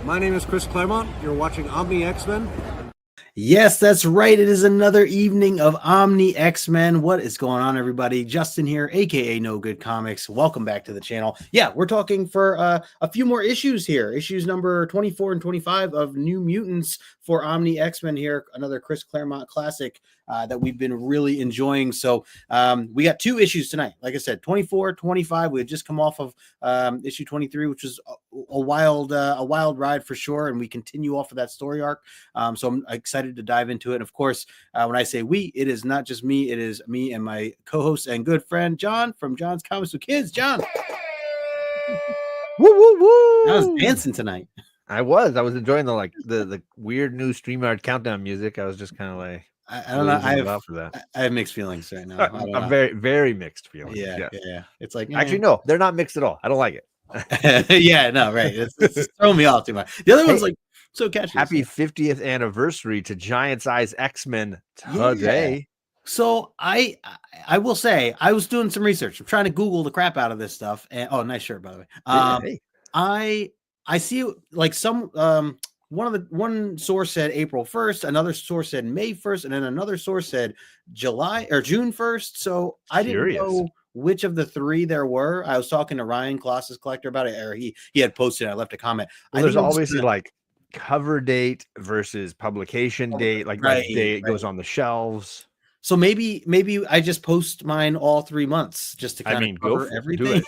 My name is Chris Claremont. You're watching Omni X-Men. Yes, that's right. It is another evening of Omni X-Men. What is going on, everybody? Justin here, aka No Good Comics. Welcome back to the channel. Yeah, we're talking for a few more issues here. Issues number 24 and 25 of New Mutants for Omni X-Men here. Another Chris Claremont classic that we've been really enjoying. So we got two issues tonight. Like I said, 24, 25. We had just come off of issue 23, which was a wild ride for sure. And we continue off of that story arc. So I'm excited to dive into it. And of course, when I say we, it is not just me. It is me and my co-host and good friend, John from John's Comics with Kids. John. Woo, woo, woo. I was dancing tonight. I was enjoying the weird new StreamYard countdown music. I was just kind of like, I don't know. I have mixed feelings right now. I'm very, very mixed feelings. Yeah. It's like actually, no, they're not mixed at all. I don't like it. Yeah, no, right. It's throwing me off too much. The other one's like so catchy. Happy 50th anniversary to Giant Size X-Men today. Yeah. So I will say I was doing some research. I'm trying to Google the crap out of this stuff. And nice shirt, by the way. I see like some one source said April 1st, another source said May 1st, and then another source said July or June 1st. So I didn't know which of the three there were. I was talking to Ryan, Colossus Collector, about it, or he had posted. I left a comment. Well, there's always like cover date versus publication date, like day it goes on the shelves. So maybe I just post mine all 3 months just to kind of cover everything.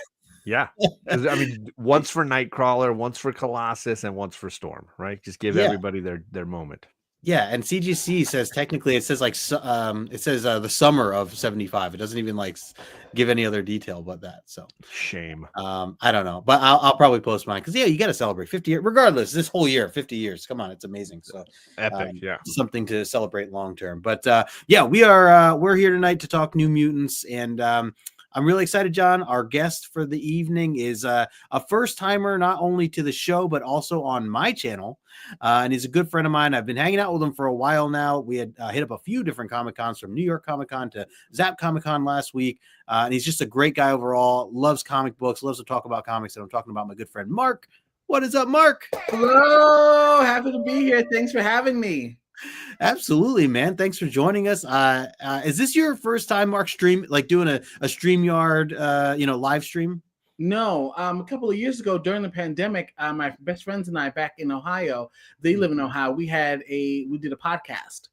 Yeah. I mean, once for Nightcrawler, once for Colossus, and once for Storm, right? Just give everybody their moment. Yeah, and CGC says technically it says like the summer of 75. It doesn't even like give any other detail but that. So shame. I don't know, but I'll probably post mine because you got to celebrate 50 years regardless. This whole year, 50 years. Come on, it's amazing. So epic, something to celebrate long term. But we're here tonight to talk New Mutants, and I'm really excited, John. Our guest for the evening is a first timer, not only to the show, but also on my channel. And he's a good friend of mine. I've been hanging out with him for a while now. We had hit up a few different Comic Cons, from New York Comic Con to Zap Comic Con last week. And he's just a great guy overall, loves comic books, loves to talk about comics. And I'm talking about my good friend, Marc. What is up, Marc? Hello. Happy to be here. Thanks for having me. Absolutely, man. Thanks for joining us. Is this your first time, Marc, doing a StreamYard, live stream? No, a couple of years ago during the pandemic, my best friends and I back in Ohio, they live in Ohio. We did a podcast,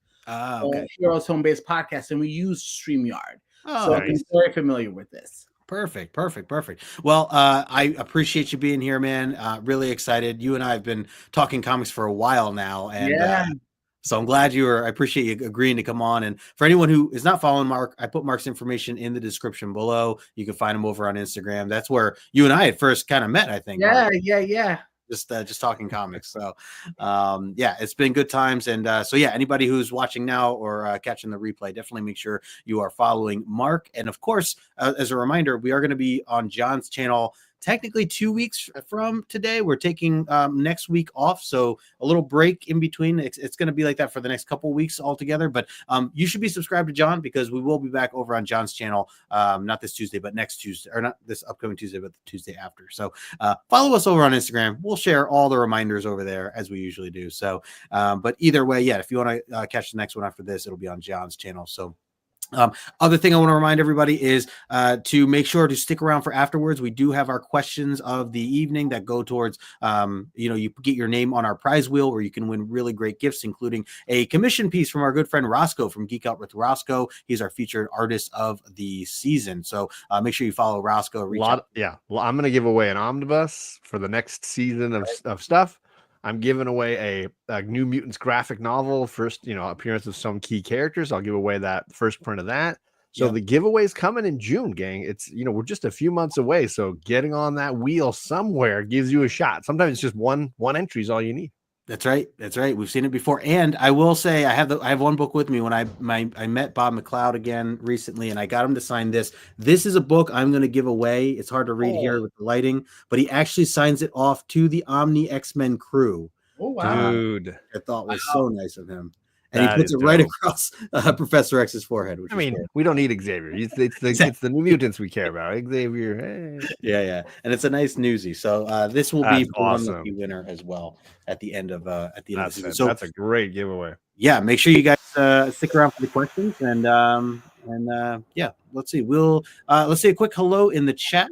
Heroes Home-Based Podcast, and we used StreamYard. So nice. I'm very familiar with this. Perfect. Well, I appreciate you being here, man. Really excited. You and I have been talking comics for a while now, and so I'm glad I appreciate you agreeing to come on. And for anyone who is not following Marc, I put Marc's information in the description below. You can find him over on Instagram. That's where you and I had first kind of met, I think. Yeah, Marc. yeah. Just talking comics. So, it's been good times. And anybody who's watching now or catching the replay, definitely make sure you are following Marc. And of course, as a reminder, we are going to be on John's channel technically 2 weeks from today. We're taking next week off, so a little break in between. It's going to be like that for the next couple weeks altogether. But you should be subscribed to John, because we will be back over on John's channel, not this Tuesday, but next Tuesday, or not this upcoming Tuesday, but the Tuesday after. So follow us over on Instagram. We'll share all the reminders over there as we usually do. So, but either way, if you want to catch the next one after this, it'll be on John's channel. So. Other thing I want to remind everybody is to make sure to stick around for afterwards. We do have our questions of the evening that go towards, you get your name on our prize wheel, where you can win really great gifts, including a commission piece from our good friend Rosko from Geek Out with Rosko. He's our featured artist of the season. So make sure you follow Rosko. Well, I'm going to give away an omnibus for the next season of stuff. I'm giving away a New Mutants graphic novel, first, appearance of some key characters. I'll give away that first print of that. So the giveaway's coming in June, gang. It's, we're just a few months away. So getting on that wheel somewhere gives you a shot. Sometimes it's just one entry is all you need. That's right. We've seen it before. And I will say I have one book with me. When I met Bob McLeod again recently, and I got him to sign this. This is a book I'm going to give away. It's hard to read here with the lighting, but he actually signs it off to the Omni X-Men crew. Oh, wow. Dude. I thought was so nice of him. And he That puts is it right dope. across Professor X's forehead. Which I mean, we don't need Xavier. It's the New Mutants we care about. Xavier. Hey. Yeah. And it's a nice newsie. So this will That's be for awesome. one lucky winner as well at the end of the season. So That's a great giveaway. Yeah, make sure you guys stick around for the questions and yeah, let's see. Let's say a quick hello in the chat.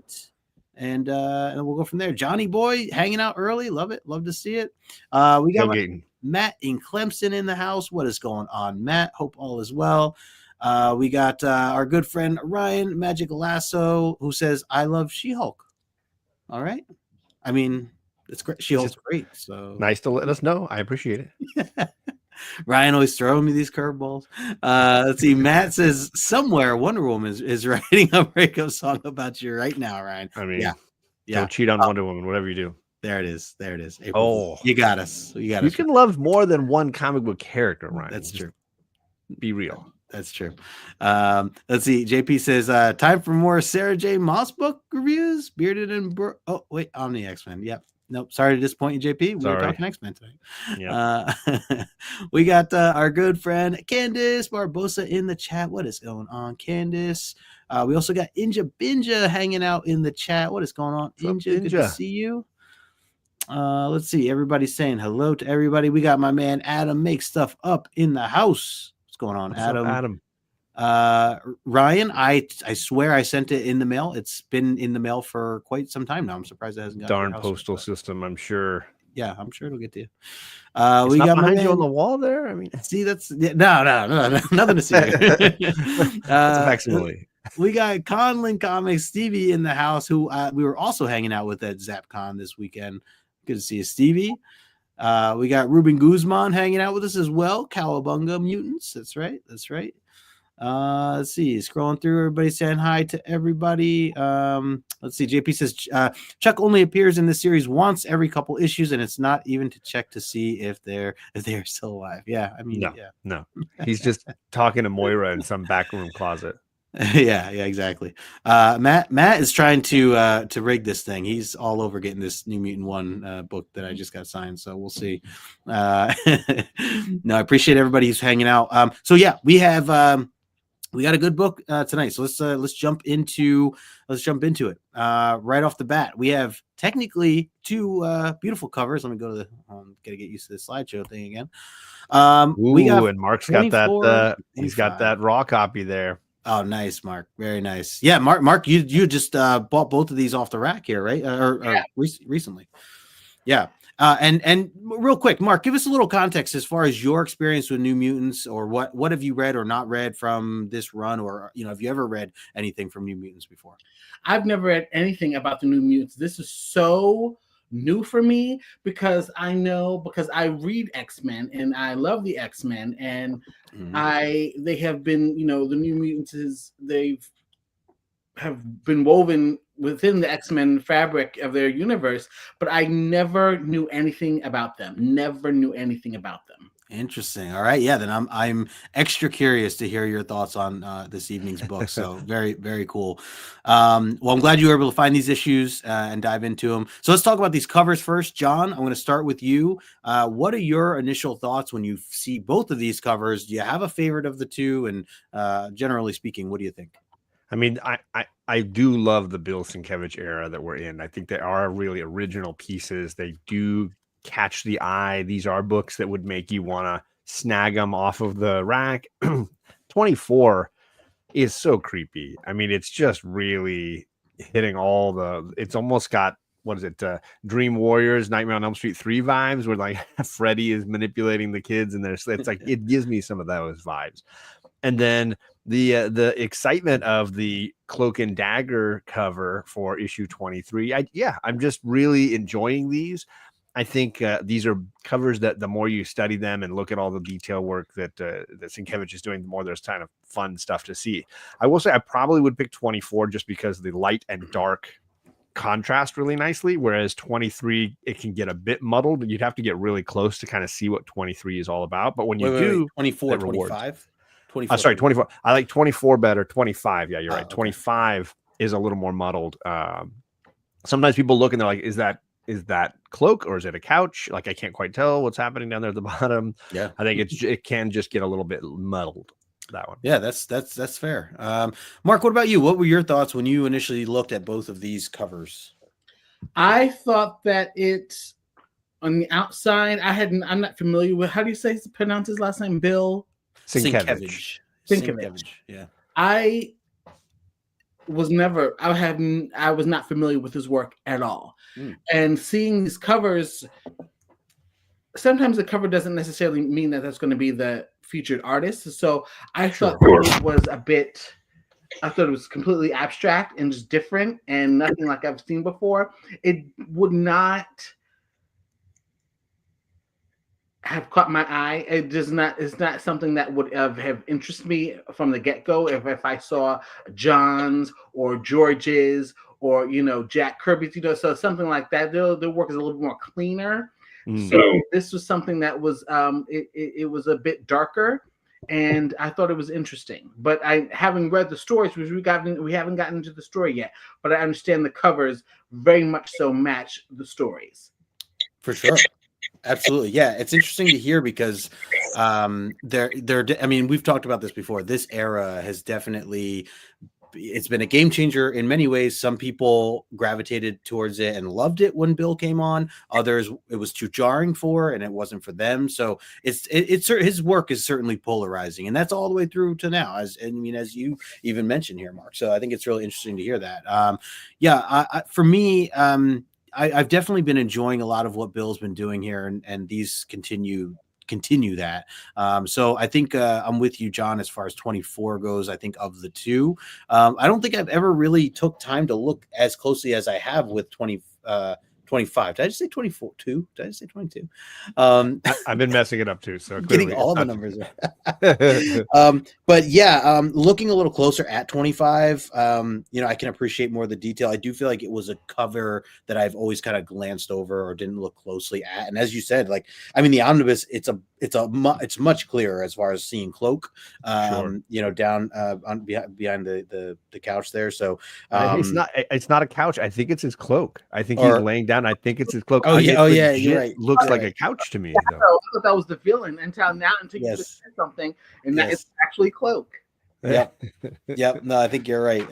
And we'll go from there. Johnny boy hanging out early. Love it. Love to see it. We got Matt in Clemson in the house. What is going on, Matt? Hope all is well. We got our good friend Ryan Magic Lasso, who says, I love She-Hulk. All right. I mean, it's great. She-Hulk's great. So nice to let us know. I appreciate it. Ryan always throwing me these curveballs. Let's see. Matt says somewhere Wonder Woman is writing a breakup song about you right now, Ryan. I mean, yeah. Don't cheat on Wonder Woman, whatever you do. There it is. April. You got us. You can love more than one comic book character, Ryan. That's true. Be real. That's true. Let's see. JP says, time for more Sarah J. Moss book reviews. Bearded and oh wait, Omni X-Men. Yep. Nope. Sorry to disappoint you, JP. We were talking X-Men today. Yeah. We got our good friend Candice Barbosa in the chat. What is going on, Candice? We also got Inja Binja hanging out in the chat. What is going on, Inja? Good to see you. Let's see. Everybody's saying hello to everybody. We got my man Adam Make Stuff Up in the house. What's going on, Adam? Ryan, I swear I sent it in the mail. It's been in the mail for quite some time now. I'm surprised it hasn't got darn postal system. I'm sure. Yeah, I'm sure it'll get to you. We got behind you on the wall there. I mean, see, that's no, nothing to see. That's a facsimile. We got Conlin Comics Stevie in the house, who we were also hanging out with at ZapCon this weekend. Good to see you, Stevie. We got Ruben Guzman hanging out with us as well. Cowabunga Mutants. That's right. Let's see. Scrolling through, everybody saying hi to everybody. Let's see. JP says Chuck only appears in this series once every couple issues, and it's not even to check to see if they're still alive. Yeah, I mean, no. He's just talking to Moira in some backroom closet. yeah, exactly. Matt is trying to rig this thing. He's all over getting this New Mutant 1 book that I just got signed, so we'll see. No, I appreciate everybody who's hanging out. So yeah, we got a good book tonight. So let's jump into it. Right off the bat, we have technically two beautiful covers. Let me go to the gotta get used to the slideshow thing again. We got and Marc's got that he's got that raw copy there. Oh, nice, Mark. Very nice. Yeah, Mark, you just bought both of these off the rack here, right? Or recently. Yeah. And real quick, Mark, give us a little context as far as your experience with New Mutants, or what have you read or not read from this run, or have you ever read anything from New Mutants before? I've never read anything about the New Mutants. This is so new for me because I read X-Men and I love the X-Men, and they have been, the New Mutants have been woven within the X-Men fabric of their universe, but I never knew anything about them. Interesting. All right. Yeah. Then I'm extra curious to hear your thoughts on this evening's book. So very, very cool. Well, I'm glad you were able to find these issues and dive into them. So let's talk about these covers first. John, I'm going to start with you. What are your initial thoughts when you see both of these covers? Do you have a favorite of the two? And generally speaking, what do you think? I mean, I do love the Bill Sienkiewicz era that we're in. I think they are really original pieces. They do catch the eye. These are books that would make you want to snag them off of the rack. 24 is so creepy. I mean, it's just really hitting it's almost got, Dream Warriors, Nightmare on Elm Street 3 vibes, where like Freddy is manipulating the kids, and it's like, it gives me some of those vibes. And then the excitement of the Cloak and Dagger cover for issue 23. I'm just really enjoying these. I think these are covers that the more you study them and look at all the detail work that Sienkiewicz is doing, the more there's kind of fun stuff to see. I will say I probably would pick 24 just because the light and dark contrast really nicely, whereas 23, it can get a bit muddled. You'd have to get really close to kind of see what 23 is all about. But when you do 24, 25. 24. Sorry, 24. I like 24 better. 25. Yeah, you're right. Okay. 25 is a little more muddled. Sometimes people look and they're like, is that is that cloak or is it a couch? Like I can't quite tell what's happening down there at the bottom. Yeah, I think it can just get a little bit muddled. That one. Yeah, that's fair. Mark, what about you? What were your thoughts when you initially looked at both of these covers? I thought that on the outside, I'm not familiar with, how do you pronounce his last name? Bill Sienkiewicz. Yeah. I was not familiar with his work at all. And seeing these covers, sometimes the cover doesn't necessarily mean that that's going to be the featured artist. So I thought it was completely abstract and just different and nothing like I've seen before. It would not have caught my eye. It's not something that would have interested me from the get-go. If I saw John's or George's or Jack Kirby's, so something like that, their work is a little more cleaner. So this was something that was it was a bit darker, and I thought it was interesting. But I haven't read the stories, because we haven't gotten into the story yet. But I understand the covers very much so match the stories. For sure. Absolutely. Yeah. It's interesting to hear because I mean, we've talked about this before. This era has definitely, it's been a game changer in many ways. Some people gravitated towards it and loved it when Bill came on. Others, it was too jarring for, and it wasn't for them. So it's his work is certainly polarizing, and that's all the way through to now, as you even mentioned here, Mark. So I think it's really interesting to hear that. For me, I've definitely been enjoying a lot of what Bill's been doing here, and these continue that. So I think I'm with you, John, as far as 24 goes. I think of the two, I don't think I've ever really took time to look as closely as I have with 25. Did I just say 24? Did I just say 22? I've been messing it up too. So getting all the numbers right. But yeah, looking a little closer at 25, I can appreciate more of the detail. I do feel like it was a cover that I've always kind of glanced over or didn't look closely at. And as you said, the omnibus, it's much clearer as far as seeing Cloak, down behind the couch there. So it's not a couch. I think it's his cloak. I think he's laying down. I think it's his cloak. You're right. Looks like a couch to me. So I thought that was the feeling until you just said something, and that it's actually Cloak. Yep. No, I think you're right.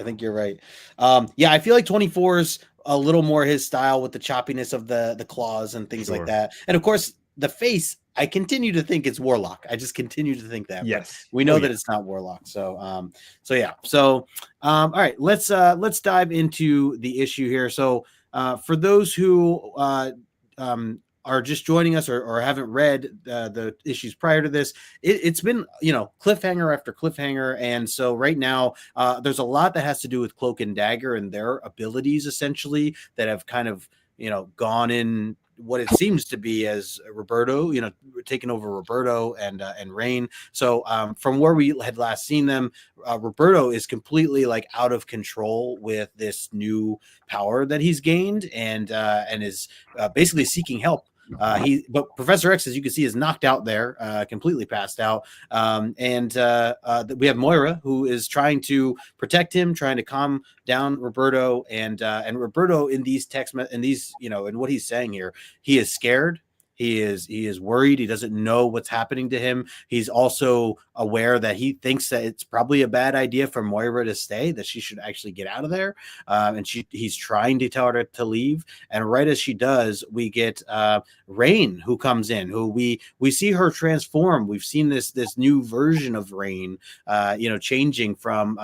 I feel like 24 is a little more his style with the choppiness of the claws and things like that. And of course, the face, I continue to think it's Warlock. I just continue to think that. Yes. We know that it's not Warlock. So, all right, let's dive into the issue here. So, for those who are just joining us or haven't read the issues prior to this, it's been, cliffhanger after cliffhanger. And so right now there's a lot that has to do with Cloak and Dagger and their abilities, essentially, that have kind of, gone in what it seems to be as Roberto, taking over Roberto and Rain. So from where we had last seen them, Roberto is completely out of control with this new power that he's gained and is basically seeking help. But Professor X, as you can see, is knocked out there, completely passed out. And we have Moira, who is trying to protect him, trying to calm down Roberto, and Roberto in these in what he's saying here, he is scared. He is worried. He doesn't know what's happening to him. He's also aware that he thinks that it's probably a bad idea for Moira to stay, that she should actually get out of there. And he's trying to tell her to leave. And right as she does, we get Rain, who comes in, who we see her transform. We've seen this new version of Rain, changing from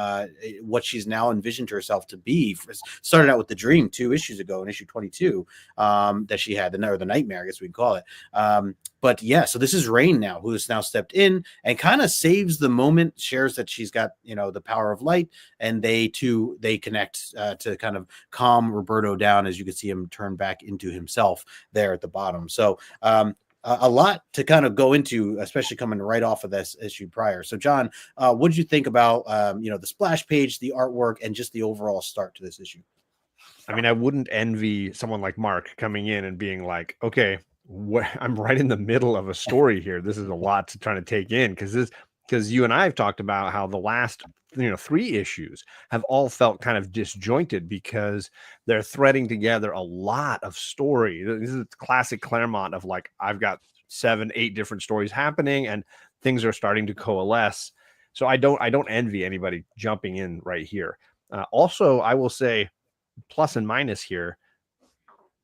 what she's now envisioned herself to be. Started out with the dream 2 issues ago in issue 22 that she had, the nightmare, I guess we can call it. But yeah, so this is Rain now, who has now stepped in and kind of saves the moment, shares that she's got, the power of light, and they connect to kind of calm Roberto down, as you can see him turn back into himself there at the bottom. So a lot to kind of go into, especially coming right off of this issue prior. So John, what did you think about, the splash page, the artwork, and just the overall start to this issue? I mean, I wouldn't envy someone like Mark coming in and being like, okay, I'm right in the middle of a story here. This is a lot to try to take in, because you and I have talked about how the last three issues have all felt kind of disjointed because they're threading together a lot of story. This is classic Claremont of like, I've got 7-8 different stories happening and things are starting to coalesce. So I don't envy anybody jumping in right here. Also, I will say plus and minus here.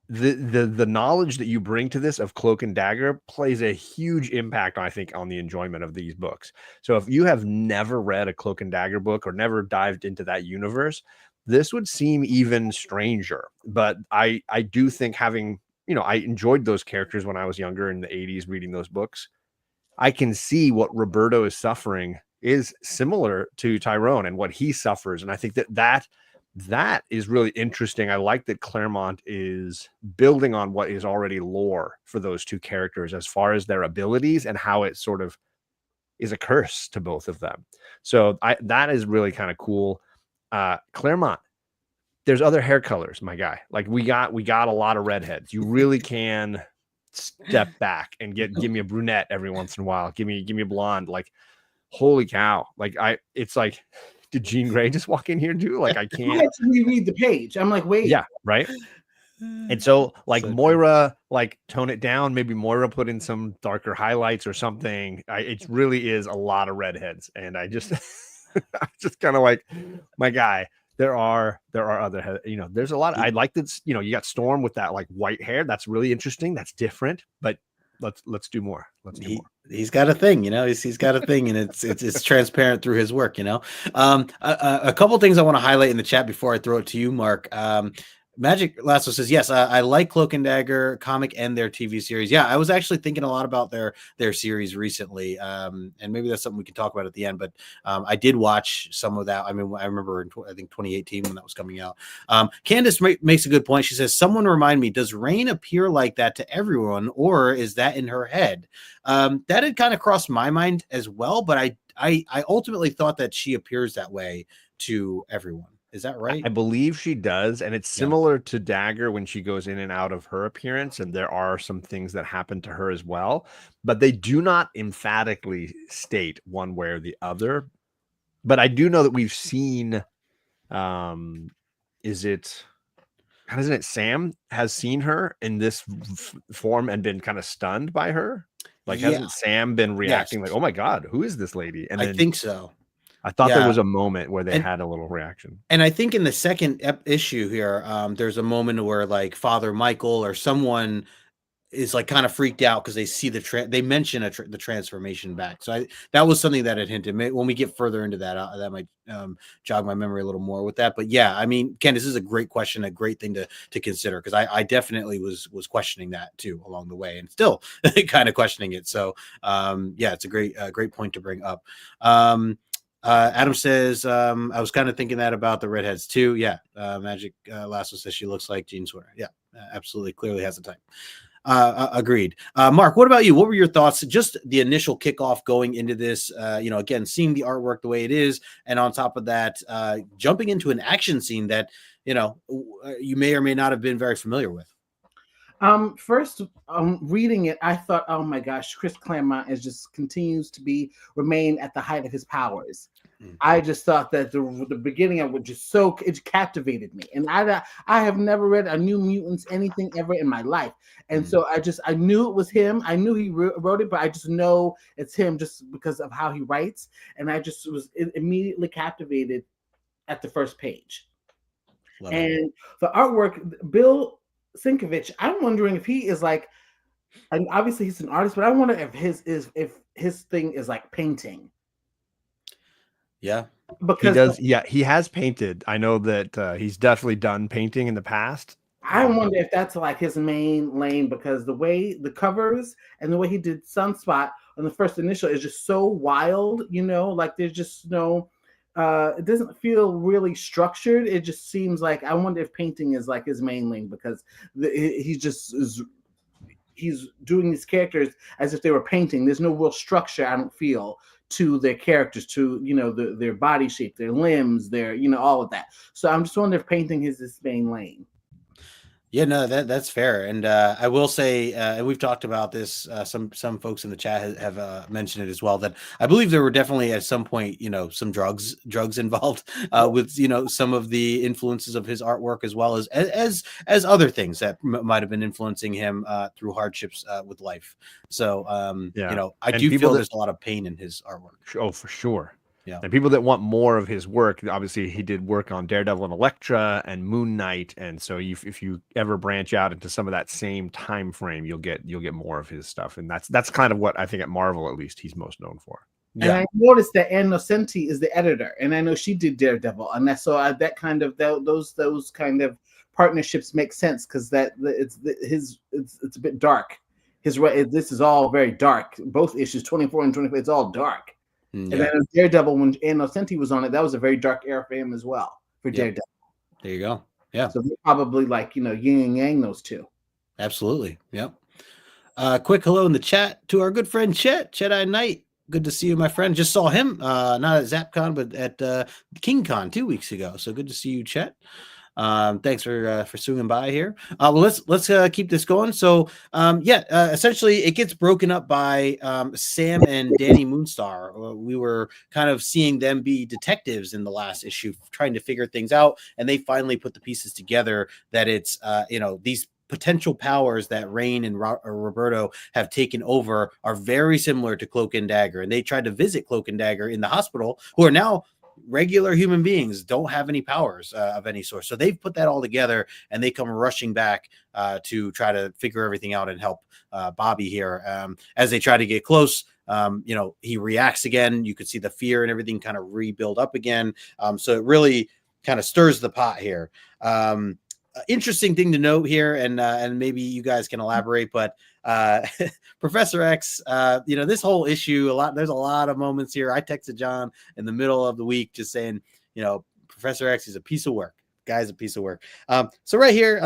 The knowledge that you bring to this of Cloak and Dagger plays a huge impact, I think, on the enjoyment of these books. So if you have never read a Cloak and Dagger book or never dived into that universe, this would seem even stranger. But I do think having, I enjoyed those characters when I was younger in the 80s reading those books. I can see what Roberto is suffering is similar to Tyrone and what he suffers. And I think that is really interesting. I like that Claremont is building on what is already lore for those two characters as far as their abilities and how it sort of is a curse to both of them. So that is really kind of cool. Claremont, there's other hair colors, my guy. Like we got a lot of redheads. You really can step back and give me a brunette every once in a while. Give me a blonde. Like, holy cow. Like it's like, did Jean Grey just walk in here too? Like I can't. I had to reread the page. I'm like, wait. Yeah, right. And so like so Moira, like tone it down. Maybe Moira put in some darker highlights or something. It really is a lot of redheads, and I just, I'm just kind of like, my guy. There are other, there's a lot. I like that. You got Storm with that like white hair. That's really interesting. That's different. But let's do more. He's got a thing, he's got a thing, and it's transparent through his work, a couple things I want to highlight in the chat before I throw it to you, Mark. Magic Lasso says, yes, I like Cloak and Dagger comic and their TV series. Yeah, I was actually thinking a lot about their series recently. And maybe that's something we can talk about at the end, but I did watch some of that. I mean, I remember I think 2018 when that was coming out. Candace makes a good point. She says, someone remind me, does Rain appear like that to everyone, or is that in her head? That had kind of crossed my mind as well, but I ultimately thought that she appears that way to everyone. Is that right? I believe she does. And it's similar to Dagger when she goes in and out of her appearance. And there are some things that happen to her as well, but they do not emphatically state one way or the other. But I do know that we've seen, isn't it Sam has seen her in this form and been kind of stunned by her? Like, hasn't Sam been reacting like, oh my God, who is this lady? And I think so. I thought there was a moment where they had a little reaction. And I think in the second issue here, there's a moment where like Father Michael or someone is like kind of freaked out because they see they mention the transformation back. So that was something that had hinted. When we get further into that, that might jog my memory a little more with that. But yeah, I mean, Ken, this is a great question, a great thing to consider, because I definitely was questioning that too along the way, and still kind of questioning it. So yeah, it's a great point to bring up. Adam says, I was kind of thinking that about the redheads too. Yeah. Magic Lasso says she looks like Jean Sweater. Yeah, absolutely. Clearly has a type. Agreed. Mark, what about you? What were your thoughts? Just the initial kickoff going into this, again, seeing the artwork the way it is. And on top of that, jumping into an action scene that, you may or may not have been very familiar with. First, reading it, I thought, oh my gosh, Chris Claremont continues to remain at the height of his powers. Mm-hmm. I just thought that the beginning of it it captivated me, and I have never read a New Mutants anything ever in my life, and so I knew it was him. I knew he wrote it, but I just know it's him just because of how he writes, and I just was immediately captivated at the first page. Love and it. The artwork, Bill Sienkiewicz, I'm wondering if he is like, and obviously he's an artist, but I wonder if his thing is like painting. Yeah, because he does. Yeah, he has painted. I know that he's definitely done painting in the past. I wonder if that's like his main lane, because the way the covers and the way he did Sunspot on the first initial is just so wild. Like there's just no. It doesn't feel really structured. It just seems like, I wonder if painting is like his main lane, because he's doing these characters as if they were painting. There's no real structure, I don't feel, to their characters, to their body shape, their limbs, their all of that. So I'm just wondering if painting is his main lane. Yeah, no, that's fair, and I will say, and we've talked about this. Some folks in the chat have mentioned it as well. That I believe there were definitely at some point, some drugs involved with some of the influences of his artwork, as well as other things that might have been influencing him through hardships with life. So, I and do people feel that there's a lot of pain in his artwork. oh, for sure. Yeah. And people that want more of his work, obviously he did work on Daredevil and Elektra and Moon Knight, and so if you ever branch out into some of that same time frame, you'll get more of his stuff, and that's kind of what I think at Marvel at least he's most known for. And I noticed that Ann Nocenti is the editor, and I know she did Daredevil, and that so that kind of those kind of partnerships make sense because it's a bit dark. This is all very dark. Both issues 24 and 25, it's all dark. And then Daredevil, when Ann Nocenti was on it, that was a very dark era for him as well, for Daredevil. There you go. Yeah. So they're probably like, yin and yang, those two. Absolutely. Yep. Quick hello in the chat to our good friend Chet, Jedi Knight. Good to see you, my friend. Just saw him, not at ZapCon, but at KingCon 2 weeks ago. So good to see you, Chet. Thanks for swinging by here. Well, let's keep this going. So, essentially, it gets broken up by Sam and Danny Moonstar. We were kind of seeing them be detectives in the last issue, trying to figure things out, and they finally put the pieces together that it's these potential powers that Rain and Roberto have taken over are very similar to Cloak and Dagger, and they tried to visit Cloak and Dagger in the hospital, who are now regular human beings, don't have any powers of any sort. So they've put that all together, and they come rushing back to try to figure everything out and help Bobby here. As they try to get close, he reacts again. You could see the fear and everything kind of rebuild up again. So it really kind of stirs the pot here. Interesting thing to note here, and maybe you guys can elaborate, but Professor X, this whole issue, there's a lot of moments here. I texted John in the middle of the week just saying, Professor X is a piece of work. Guy's a piece of work. So right here,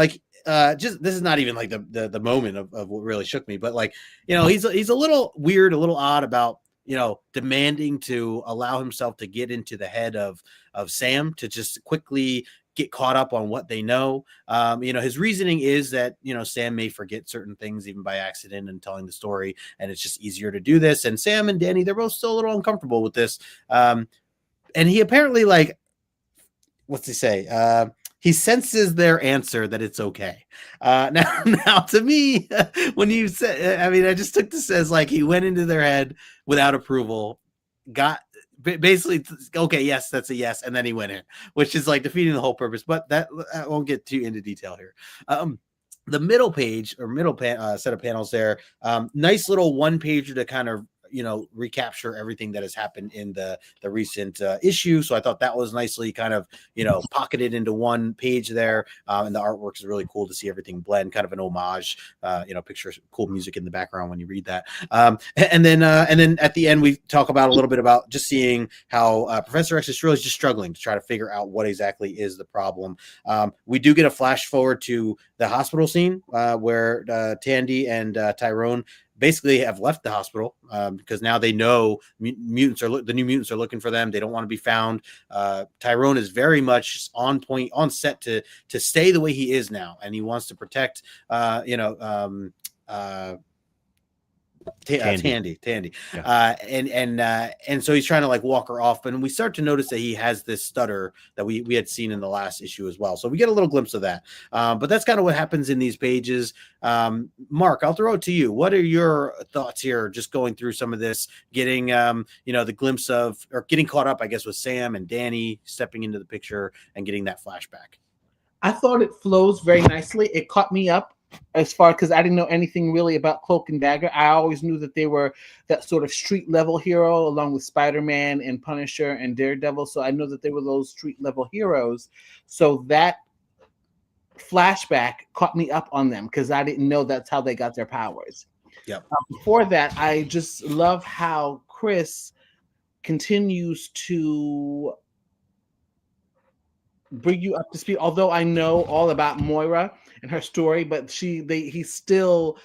this is not even like the moment of what really shook me, but he's a little weird, a little odd about demanding to allow himself to get into the head of Sam to just quickly get caught up on what they know. His reasoning is that, Sam may forget certain things even by accident and telling the story, and it's just easier to do this. And Sam and Danny, they're both still a little uncomfortable with this. And he apparently, what's he say? He senses their answer that it's okay. Now to me, when you said, I just took this as he went into their head without approval, got basically, okay, yes, that's a yes, and then he went in, which is defeating the whole purpose. But that I won't get too into detail here. The middle page or set of panels there, nice little one pager to kind of recapture everything that has happened in the recent issue. So I thought that was nicely kind of pocketed into one page there, and the artwork is really cool to see everything blend, kind of an homage. Picture cool music in the background when you read that. And then at the end we talk about a little bit about just seeing how Professor X is really just struggling to try to figure out what exactly is the problem. We do get a flash forward to the hospital scene where Tandy and Tyrone basically have left the hospital because now they know the new mutants are looking for them. They don't want to be found. Tyrone is very much on set to stay the way he is now, and he wants to protect Tandy. Yeah. And so he's trying to walk her off, and we start to notice that he has this stutter that we had seen in the last issue as well. So we get a little glimpse of that. But that's kind of what happens in these pages. Mark, I'll throw it to you. What are your thoughts here, just going through some of this, getting the glimpse of, or getting caught up, I guess, with Sam and Danny stepping into the picture and getting that flashback? I thought it flows very nicely. It caught me up as far, because I didn't know anything really about Cloak and Dagger. I always knew that they were that sort of street level hero along with Spider-Man and Punisher and Daredevil. So I know that they were those street level heroes. So that flashback caught me up on them because I didn't know that's how they got their powers. Yep. Before that, I just love how Chris continues to bring you up to speed. Although I know all about Moira and her story, but he still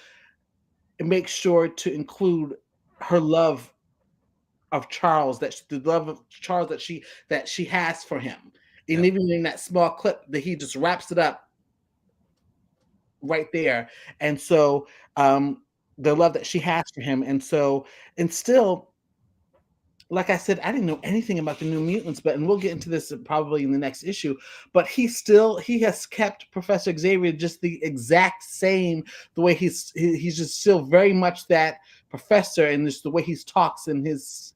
makes sure to include her love of Charles, that she has for him. And even in that small clip that he just wraps it up right there. And so the love that she has for him. And so, and still, like I said, I didn't know anything about the New Mutants, and we'll get into this probably in the next issue, but he has kept Professor Xavier just the exact same, the way he's just still very much that professor, and just the way he talks, and his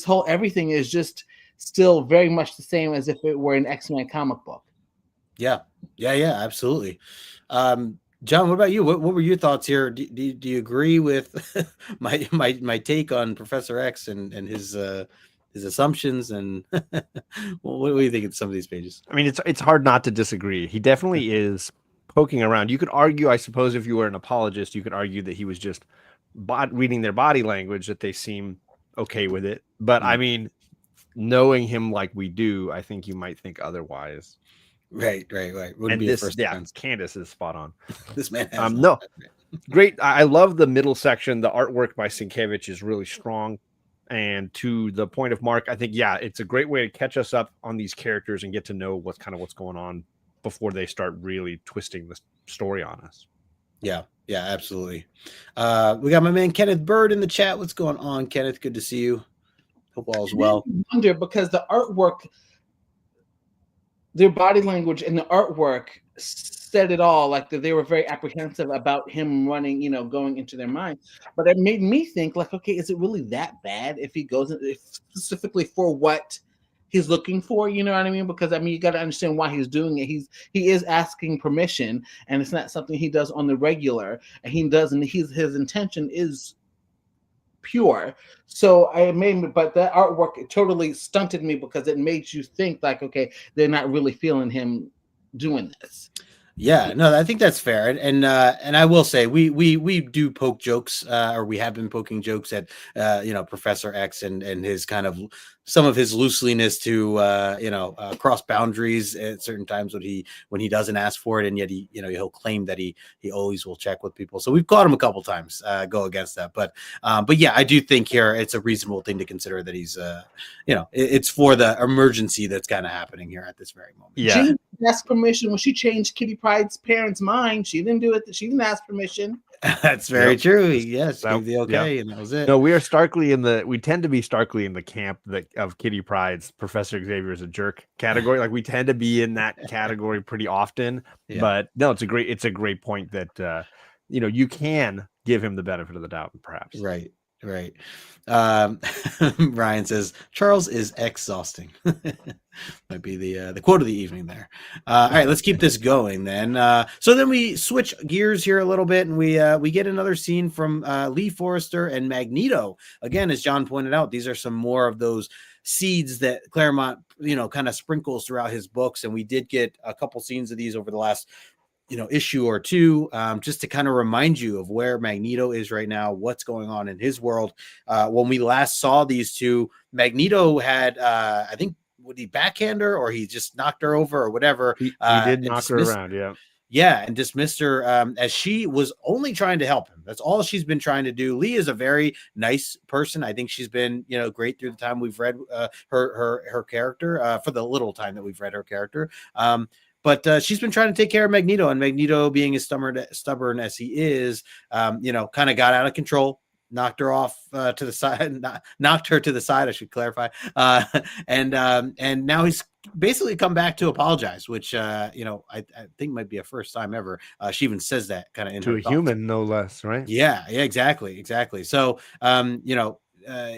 whole everything is just still very much the same as if it were an X-Men comic book. Yeah, absolutely. John, what about you? What were your thoughts here? Do you agree with my take on Professor X and his assumptions, and what do you think of some of these pages? I mean, it's hard not to disagree. He definitely is poking around. You could argue, I suppose, if you were an apologist, you could argue that he was just reading their body language, that they seem okay with it. But I mean, knowing him like we do, I think you might think otherwise. Right. Wouldn't and be this, a first yeah, Candace is spot on. This man has no, great. I love the middle section. The artwork by Sienkiewicz is really strong. And to the point of Mark, I think, yeah, it's a great way to catch us up on these characters and get to know what's going on before they start really twisting the story on us. Yeah, absolutely. We got my man Kenneth Bird in the chat. What's going on, Kenneth? Good to see you. Hope all is well. I wonder, because the artwork, their body language and the artwork said it all. Like that, they were very apprehensive about him running, going into their mind. But it made me think, like, okay, is it really that bad if he goes in specifically for what he's looking for? You know what I mean? Because I mean, you got to understand why he's doing it. He is asking permission, and it's not something he does on the regular. And he doesn't. His intention is pure. So but that artwork totally stunted me, because it made you think like, okay, they're not really feeling him doing this. Yeah, no, I think that's fair, and I will say we do poke jokes, or we have been poking jokes at Professor X and his kind of some of his looseliness to cross boundaries at certain times when he doesn't ask for it, and yet he'll claim that he always will check with people. So we've caught him a couple times go against that, but yeah, I do think here it's a reasonable thing to consider that he's it's for the emergency that's kind of happening here at this very moment. Yeah. She asked permission when she changed Kitty Pryde's parents' mind. She didn't do it. She didn't ask permission. That's very true. Yes, gave the okay, and that was it. No, we tend to be starkly in the camp of Kitty Pryde's Professor Xavier is a jerk category. Like we tend to be in that category pretty often. Yeah. But no, it's a great point that you can give him the benefit of the doubt, perhaps. Right. Ryan says Charles is exhausting. Might be the quote of the evening there. All right, let's keep this going then. So then we switch gears here a little bit, and we get another scene from Lee Forrester and Magneto. Again, as John pointed out, these are some more of those seeds that Claremont kind of sprinkles throughout his books, and we did get a couple scenes of these over the last issue or two, just to kind of remind you of where Magneto is right now, what's going on in his world. When we last saw these two, Magneto had, I think, would he backhand her, or he just knocked her over or whatever? He did knock her around, yeah. Yeah, and dismissed her as she was only trying to help him. That's all she's been trying to do. Lee is a very nice person. I think she's been, great through the time we've read her character, for the little time that we've read her character. But she's been trying to take care of Magneto, and Magneto, being as stubborn as he is, kind of got out of control, knocked her off to the side, knocked her to the side, I should clarify. And now he's basically come back to apologize, which, I think might be a first time ever. She even says that kind of in to a human, no less, right? Yeah, exactly. So,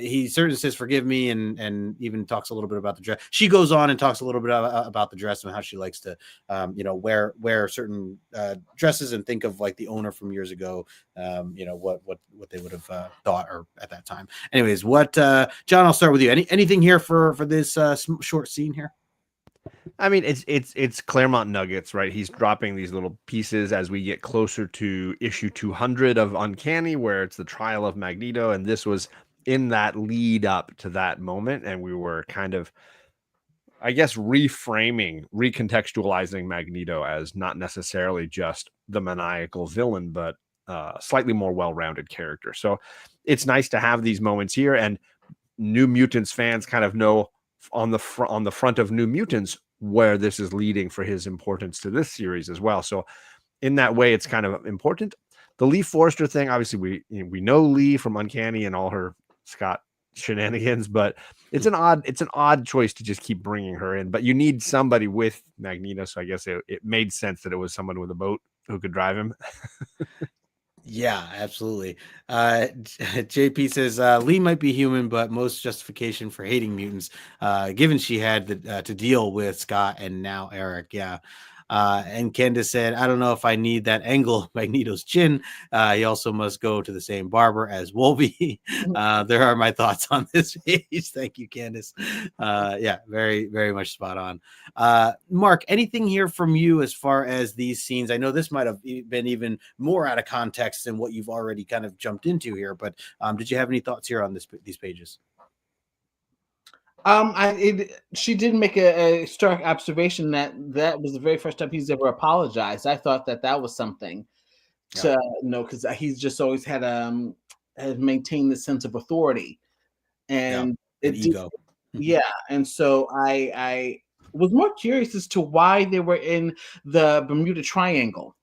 he certainly says, forgive me, and even talks a little bit about the dress. She goes on and talks a little bit about the dress and how she likes to, wear certain dresses, and think of like the owner from years ago, what they would have thought or at that time. Anyways, John, I'll start with you. Anything here for this short scene here? I mean, it's Claremont nuggets, right? He's dropping these little pieces as we get closer to issue 200 of Uncanny, where it's the trial of Magneto, and this was in that lead up to that moment, and we were kind of, I guess, recontextualizing Magneto as not necessarily just the maniacal villain, but slightly more well-rounded character. So it's nice to have these moments here, and New Mutants fans kind of know on the front of New Mutants where this is leading for his importance to this series as well. So in that way, it's kind of important. The Lee Forrester thing, obviously, we know Lee from Uncanny and all her Scott shenanigans, but it's an odd choice to just keep bringing her in. But you need somebody with Magneto, so I guess it made sense that it was someone with a boat who could drive him. Yeah, absolutely. JP says Lee might be human, but most justification for hating mutants, given she had to deal with Scott and now Eric. Yeah. And Candace said, I don't know if I need that angle of Magneto's chin. He also must go to the same barber as Wolvie. There are my thoughts on this page. Thank you, Candace. Yeah, very, very much spot on. Mark, anything here from you as far as these scenes? I know this might have been even more out of context than what you've already kind of jumped into here, but did you have any thoughts here on these pages? She did make a stark observation that was the very first time he's ever apologized. I thought that was something to know, because he's just always had maintained this sense of authority and ego. Yeah, and so I was more curious as to why they were in the Bermuda Triangle.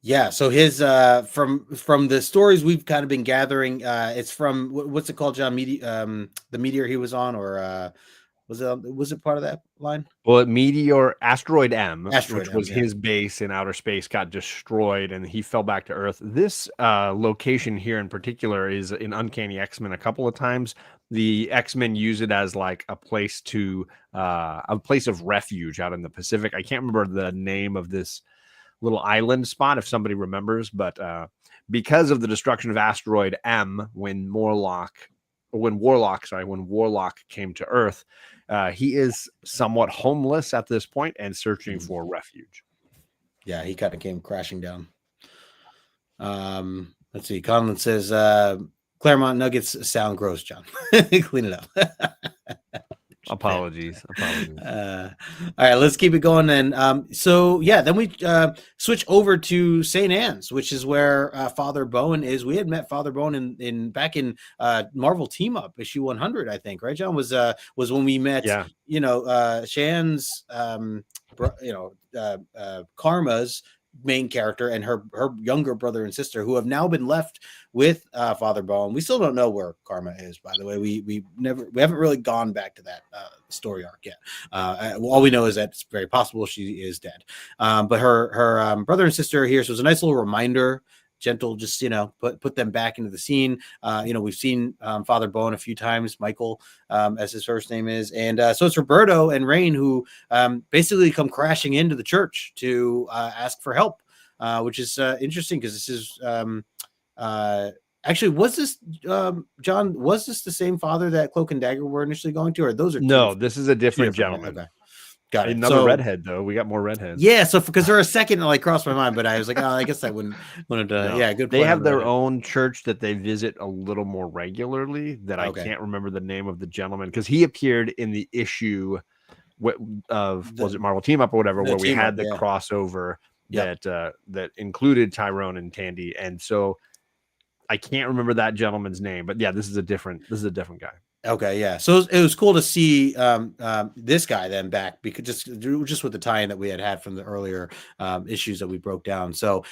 Yeah, so his from the stories we've kind of been gathering, it's from what's it called, John? The meteor he was on, or was it part of that line? Well, Asteroid M, which was his base in outer space, got destroyed, and he fell back to Earth. This location here in particular is in Uncanny X-Men a couple of times. The X-Men use it as like a place of refuge out in the Pacific. I can't remember the name of this little island spot, if somebody remembers, but because of the destruction of Asteroid M, when Warlock came to Earth, he is somewhat homeless at this point and searching for refuge. Yeah, he kind of came crashing down. Let's see. Conlon says Claremont Nuggets sound gross, John. Clean it up. Apologies. All right, let's keep it going then. So yeah, then we switch over to St. Anne's, which is where Father Bowen is. We had met Father Bowen back in Marvel Team Up issue 100, I think, right, John? Was when we met. Yeah. Shan's Karma's main character and her younger brother and sister, who have now been left with Father Bowen. We still don't know where Karma is, by the way. We haven't really gone back to that story arc yet. All we know is that it's very possible she is dead. But her brother and sister here, so it's a nice little reminder, gentle, just put them back into the scene. We've seen Father Bowen a few times, Michael as his first name is, and so it's Roberto and Rain who basically come crashing into the church to ask for help, which is interesting because this is actually, was this John, was this the same father that Cloak and Dagger were initially going to, or those are this is a different gentleman. Okay. Got it. Another redhead, though. We got more redheads. Yeah, so because there a second like crossed my mind, but I was like, I guess I wouldn't. No. Yeah, good. They have their own church that they visit a little more regularly. I can't remember the name of the gentleman, because he appeared in the issue was it Marvel Team Up or whatever, where we had the crossover that included Tyrone and Tandy, and so I can't remember that gentleman's name, but yeah, this is a different guy. Okay, yeah. So it was cool to see this guy then back, because just with the tie-in that we had from the earlier issues that we broke down. So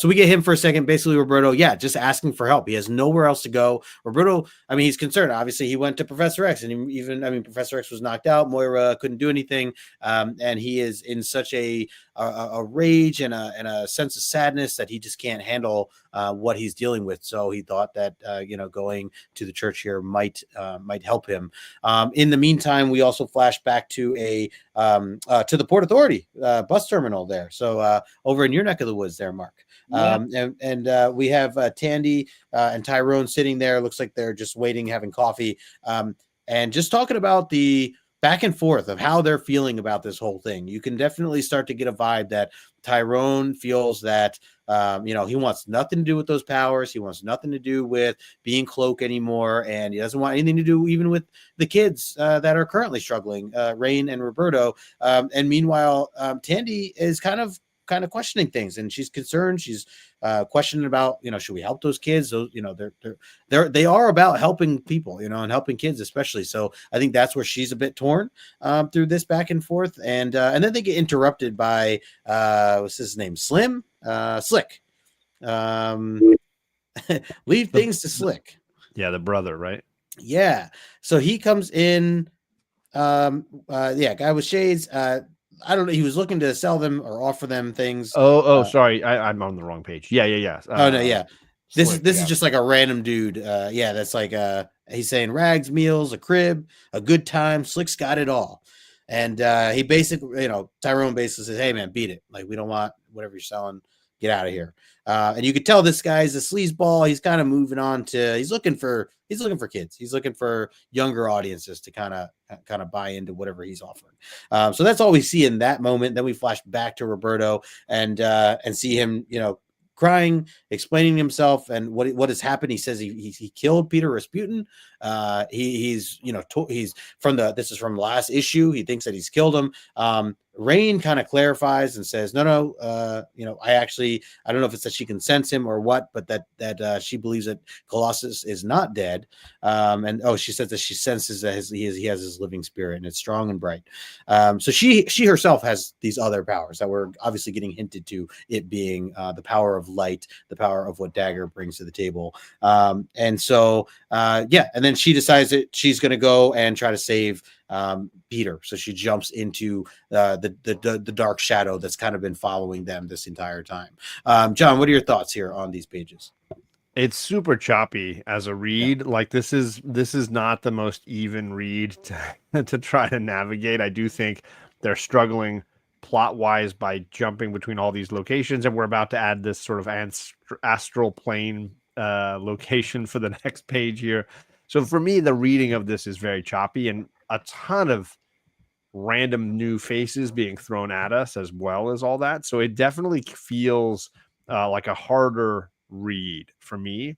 we get him for a second. Basically, Roberto, just asking for help. He has nowhere else to go. Roberto, he's concerned. Obviously, he went to Professor X, and Professor X was knocked out. Moira couldn't do anything, and he is in such a rage and a sense of sadness that he just can't handle what he's dealing with. So he thought that going to the church here might help him. In the meantime, we also flash back to to the Port Authority bus terminal there. So over in your neck of the woods there, Mark. And we have Tandy and Tyrone sitting there. Looks like they're just waiting, having coffee, and just talking about the back and forth of how they're feeling about this whole thing. You can definitely start to get a vibe that Tyrone feels that, he wants nothing to do with those powers. He wants nothing to do with being Cloak anymore. And he doesn't want anything to do even with the kids that are currently struggling, Rain and Roberto. And meanwhile, Tandy is kind of kind of questioning things, and she's concerned. She's questioning about, should we help those kids? Those, they are about helping people, and helping kids especially. So I think that's where she's a bit torn through this back and forth, and then they get interrupted by what's his name, Slick. Leave things to Slick. Yeah, the brother, right? Yeah. So he comes in. Guy with shades. I don't know. He was looking to sell them or offer them things. Sorry, I'm on the wrong page. Yeah. Oh no, yeah. This Slick, is just like a random dude. That's like he's saying rags, meals, a crib, a good time. Slick's got it all. And he basically, Tyrone basically says, "Hey man, beat it. Like, we don't want whatever you're selling. Get out of here." And you could tell this guy's a sleazeball. He's kind of moving on to, he's looking for kids. He's looking for younger audiences to kind of buy into whatever he's offering. So that's all we see in that moment. Then we flash back to Roberto and see him, crying, explaining himself and what has happened. He says he killed Peter Rasputin. He's from this is from last issue. He thinks that he's killed him. Rain kind of clarifies and says, no, I don't know if it's that she can sense him or what, but that she believes that Colossus is not dead. She says that she senses that he has his living spirit, and it's strong and bright. So she herself has these other powers that we're obviously getting hinted to, it being the power of light, the power of what Dagger brings to the table. And then she decides that she's going to go and try to save Peter. So she jumps into the dark shadow that's kind of been following them this entire time. John, what are your thoughts here on these pages? It's super choppy as a read. Yeah. Like this is not the most even read to try to navigate. I do think they're struggling plot wise by jumping between all these locations, and we're about to add this sort of astral plane location for the next page here. So for me, the reading of this is very choppy, and a ton of random new faces being thrown at us as well as all that. So it definitely feels like a harder read for me.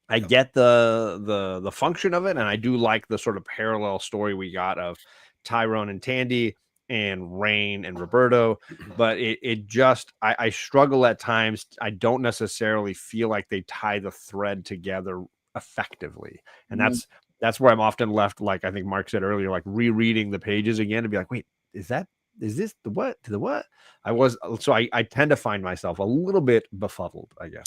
I get the function of it, and I do like the sort of parallel story we got of Tyrone and Tandy and Rain and Roberto, but it just I struggle at times. I don't necessarily feel like they tie the thread together effectively, and that's where I'm often left, like I think Mark said earlier, like rereading the pages again to be like, wait, is this the what to the what? I tend to find myself a little bit befuddled, I guess.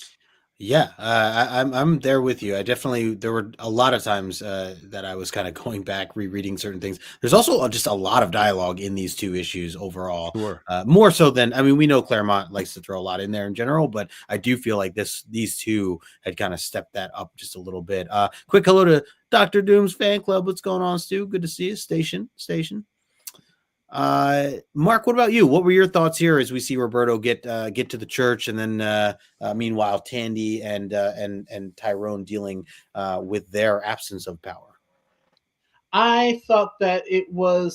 Yeah, I'm there with you. There were a lot of times that I was kind of going back, rereading certain things. There's also just a lot of dialogue in these two issues overall. Sure. More so than, we know Claremont likes to throw a lot in there in general, but I do feel like these two had kind of stepped that up just a little bit. Quick hello to Dr. Doom's fan club. What's going on, Stu? Good to see you. Station. Mark, what about you? What were your thoughts here as we see Roberto get to the church, and then meanwhile Tandy and Tyrone dealing with their absence of power? I thought that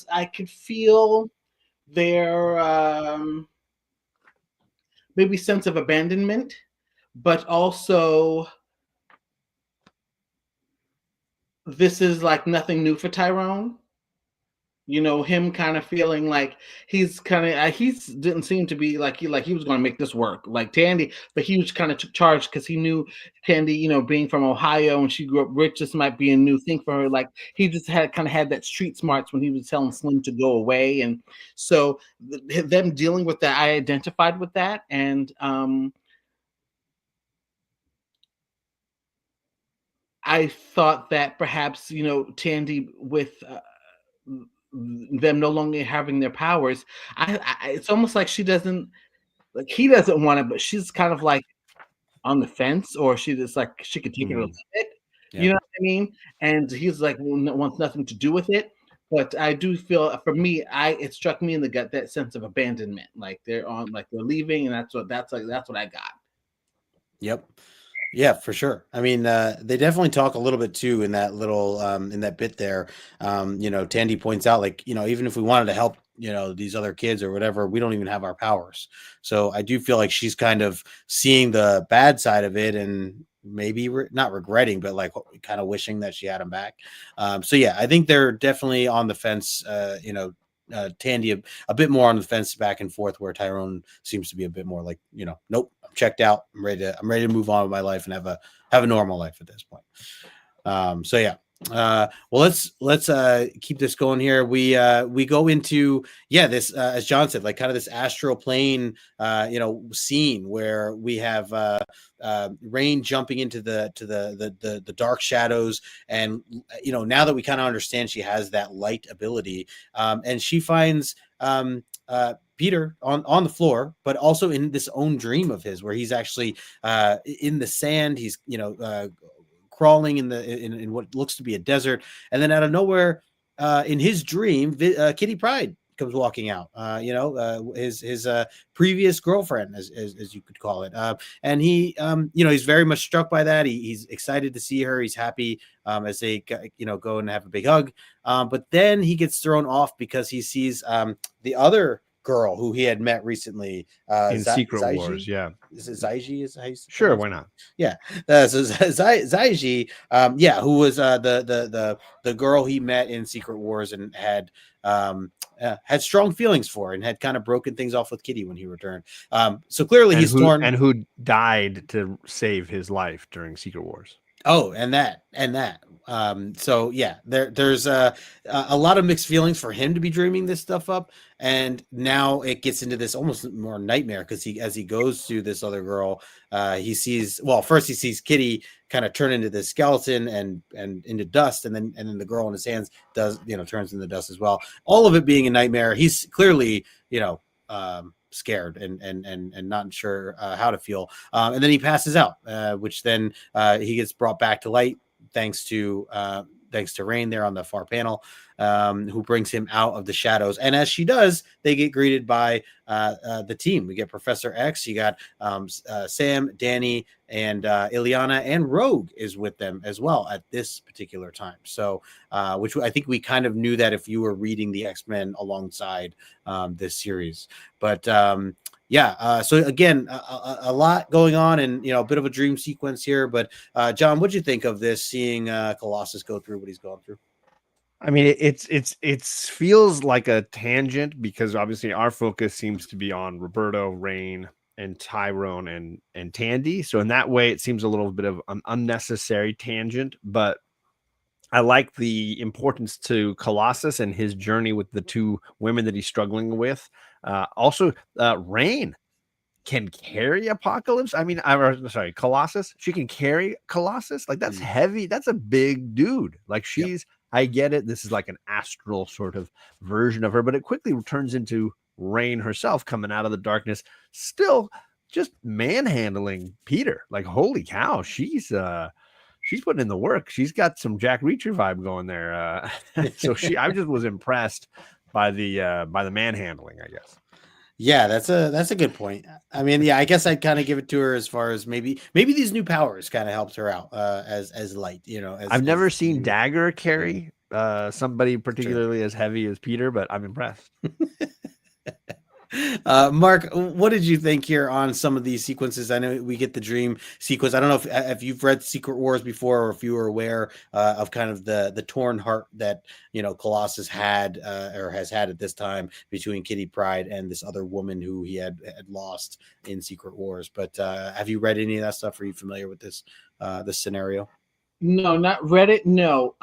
I could feel their maybe sense of abandonment, but also this is like nothing new for Tyrone. Him kind of feeling like he didn't seem to be like he was going to make this work like Tandy, but he was kind of took charge because he knew Tandy, being from Ohio and she grew up rich, this might be a new thing for her. Like he just had that street smarts when he was telling Slim to go away, and so them dealing with that, I identified with that, and I thought that perhaps Tandy with them no longer having their powers, it's almost like he doesn't want it, but she's kind of like on the fence, or she just like she could take it a little bit. Yeah. You know what I mean? And he's like wants nothing to do with it. But I do feel, for me, it struck me in the gut, that sense of abandonment, like they're leaving, and that's what I got. Yep. Yeah, for sure. They definitely talk a little bit too in that little in that bit there. Tandy points out, like, even if we wanted to help, these other kids or whatever, we don't even have our powers. So I do feel like she's kind of seeing the bad side of it, and maybe not regretting, but like kind of wishing that she had him back. So yeah, I think they're definitely on the fence, Tandy a bit more on the fence back and forth, where Tyrone seems to be a bit more like, nope, I'm checked out. I'm ready to move on with my life and have a normal life at this point. So yeah. Well, let's keep this going here. We go into this as John said, like kind of this astral plane scene where we have Rain jumping into the dark shadows, and now that we kind of understand she has that light ability, and she finds Peter on the floor, but also in this own dream of his where he's actually in the sand. He's crawling in what looks to be a desert, and then out of nowhere, in his dream, Kitty Pryde comes walking out. His previous girlfriend, as you could call it, and he, he's very much struck by that. He's excited to see her. He's happy as they go and have a big hug. But then he gets thrown off because he sees the other girl who he had met recently in Secret Wars. Yeah, is it Zaiji? Is how you sure? Why not? Yeah, so Zaiji, who was the girl he met in Secret Wars and had strong feelings for, and had kind of broken things off with Kitty when he returned. So clearly he's torn, and who died to save his life during Secret Wars. Oh, and that. So yeah, there's a lot of mixed feelings for him to be dreaming this stuff up, and now it gets into this almost more nightmare because as he goes to this other girl, he sees Kitty kind of turn into this skeleton and into dust, and then the girl in his hands turns into dust as well. All of it being a nightmare. He's clearly scared and not sure how to feel, and then he passes out, which then he gets brought back to light thanks to Rain there on the far panel, who brings him out of the shadows. And as she does, they get greeted by the team. We get Professor X, you got Sam, Danny, and Ileana, and Rogue is with them as well at this particular time. So which I think we kind of knew that if you were reading the X-Men alongside this series. But so again, a lot going on, and a bit of a dream sequence here. But John, what'd you think of this? Seeing Colossus go through what he's going through. I mean, it feels like a tangent because obviously our focus seems to be on Roberto, Rain, and Tyrone and Tandy. So in that way, it seems a little bit of an unnecessary tangent. But I like the importance to Colossus and his journey with the two women that he's struggling with. Also, Rain can carry Apocalypse. I mean, sorry, Colossus. She can carry Colossus. Like, that's heavy. That's a big dude. Like, she's, I get it. This is like an astral sort of version of her, but it quickly turns into Rain herself coming out of the darkness, still just manhandling Peter. Like, holy cow, she's putting in the work. She's got some Jack Reacher vibe going there. So I just was impressed by the manhandling, I guess. Yeah, that's a good point. I mean, I guess I'd kind of give it to her as far as maybe these new powers kind of helped her out as light. I've never seen Dagger carry somebody particularly as heavy as Peter, but I'm impressed. Mark, what did you think here on some of these sequences? I know we get the dream sequence. I don't know if you've read Secret Wars before, or if you were aware of kind of the torn heart that Colossus had or has had at this time between Kitty Pryde and this other woman who he had lost in Secret Wars. But have you read any of that stuff? Are you familiar with this scenario? No, not read it. No,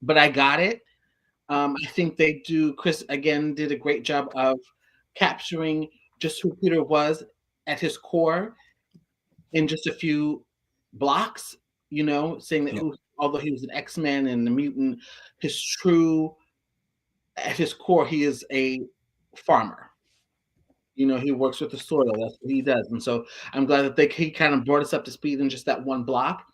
but I got it. I think Chris again did a great job of capturing just who Peter was at his core in just a few blocks, saying that although he was an X-Men and a mutant, at his core, he is a farmer. He works with the soil. That's what he does. And so I'm glad that he kind of brought us up to speed in just that one block.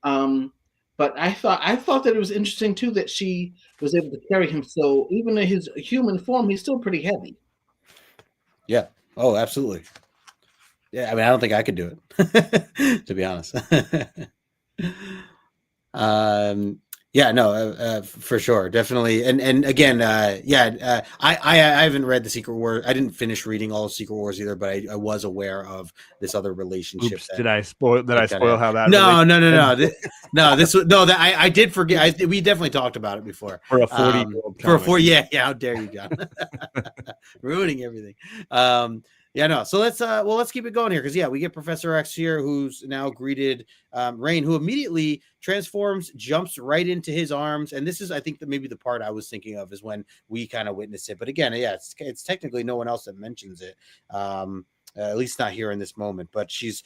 But I thought that it was interesting too that she was able to carry him. So even in his human form, he's still pretty heavy. Yeah. Oh, absolutely. Yeah. I mean, I don't think I could do it, to be honest. Yeah, no, for sure, definitely, and again, I haven't read the Secret Wars. I didn't finish reading all of Secret Wars either, but I was aware of this other relationship. Oops, That did I spoil? Did I they kinda spoil how that no, no, no, relationship no, ended? no. This was no. That I did forget. We definitely talked about it before. For a 40-year-old For a comic? yeah. How dare you, John? Ruining everything. Yeah, no. So let's keep it going here because we get Professor X here, who's now greeted Rain, who immediately transforms, jumps right into his arms, and this is, I think, that maybe the part I was thinking of is when we kind of witness it. But again, it's technically no one else that mentions it. At least not here in this moment, but she's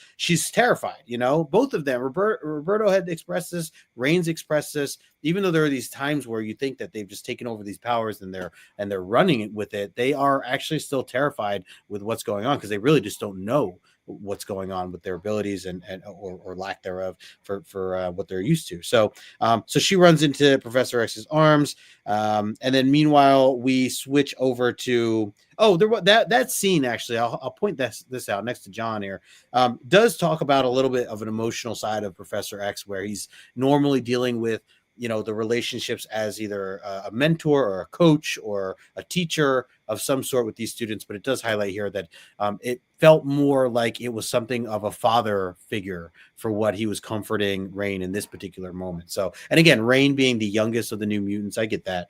terrified. Both of them. Roberto had expressed this. Rain's expressed this. Even though there are these times where you think that they've just taken over these powers and they're running it with it, they are actually still terrified with what's going on because they really just don't know what's going on with their abilities or lack thereof for what they're used to. So she runs into Professor X's arms, and then meanwhile we switch over to that scene. Actually, I'll point this out next to John here. Does talk about a little bit of an emotional side of Professor X where he's normally dealing with the relationships as either a mentor or a coach or a teacher of some sort with these students, but it does highlight here that it felt more like it was something of a father figure for what he was comforting Rain in this particular moment. So, and again, Rain being the youngest of the New Mutants, I get that.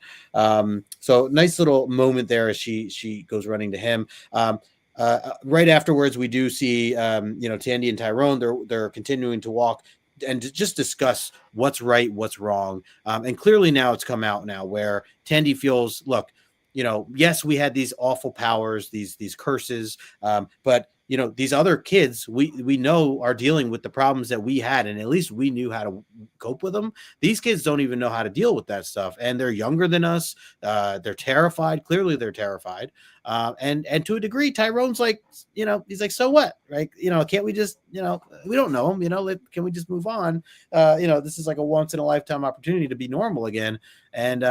So nice little moment there as she goes running to him. Right afterwards, we do see Tandy and Tyrone. They're continuing to walk and to just discuss what's right, what's wrong. And clearly now it's come out now where Tandy feels, look, yes, we had these awful powers, these curses, but these other kids we know are dealing with the problems that we had, and at least we knew how to cope with them. These kids don't even know how to deal with that stuff, and they're younger than us. They're terrified. Clearly, they're terrified. And to a degree, Tyrone's like, he's like, so what, right? Can't we just, we don't know him, can we just move on? This is like a once in a lifetime opportunity to be normal again. And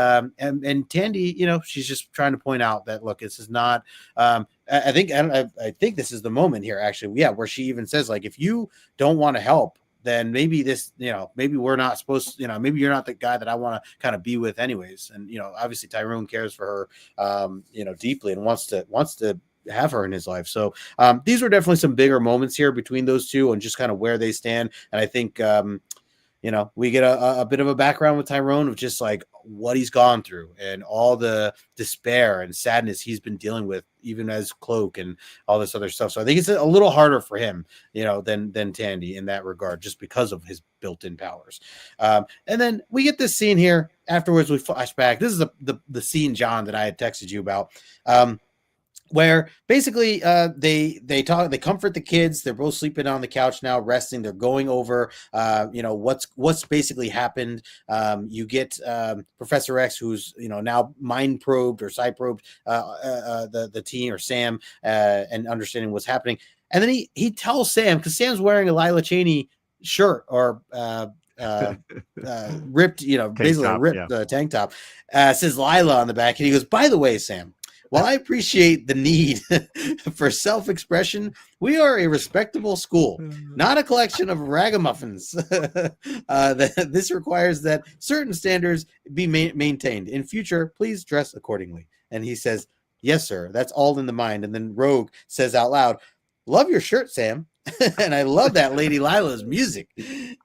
Tandy, she's just trying to point out that, look, this is not, I think this is the moment here, actually, where she even says, like, if you don't want to help, then maybe this, maybe we're not supposed to, maybe you're not the guy that I want to kind of be with anyways. And, obviously Tyrone cares for her, deeply and wants to have her in his life. So these were definitely some bigger moments here between those two and just kind of where they stand. And I think, we get a bit of a background with Tyrone of just like what he's gone through and all the despair and sadness he's been dealing with, even as Cloak and all this other stuff. So I think it's a little harder for him, than Tandy in that regard, just because of his built-in powers. And then we get this scene here. Afterwards, we flash back. This is the scene, John, that I had texted you about. Where basically they comfort the kids. They're both sleeping on the couch now, resting. They're going over what's basically happened. You get Professor X, who's now mind probed or side probed the teen or Sam and understanding what's happening. And then he tells Sam, because Sam's wearing a Lila Cheney shirt or ripped, basically ripped tank top, says Lila on the back, and he goes, by the way, Sam, while I appreciate the need for self-expression, we are a respectable school, not a collection of ragamuffins. This requires that certain standards be maintained. In future, please dress accordingly. And he says, yes, sir, that's all in the mind. And then Rogue says out loud, love your shirt, Sam. And I love that Lady Lila's music.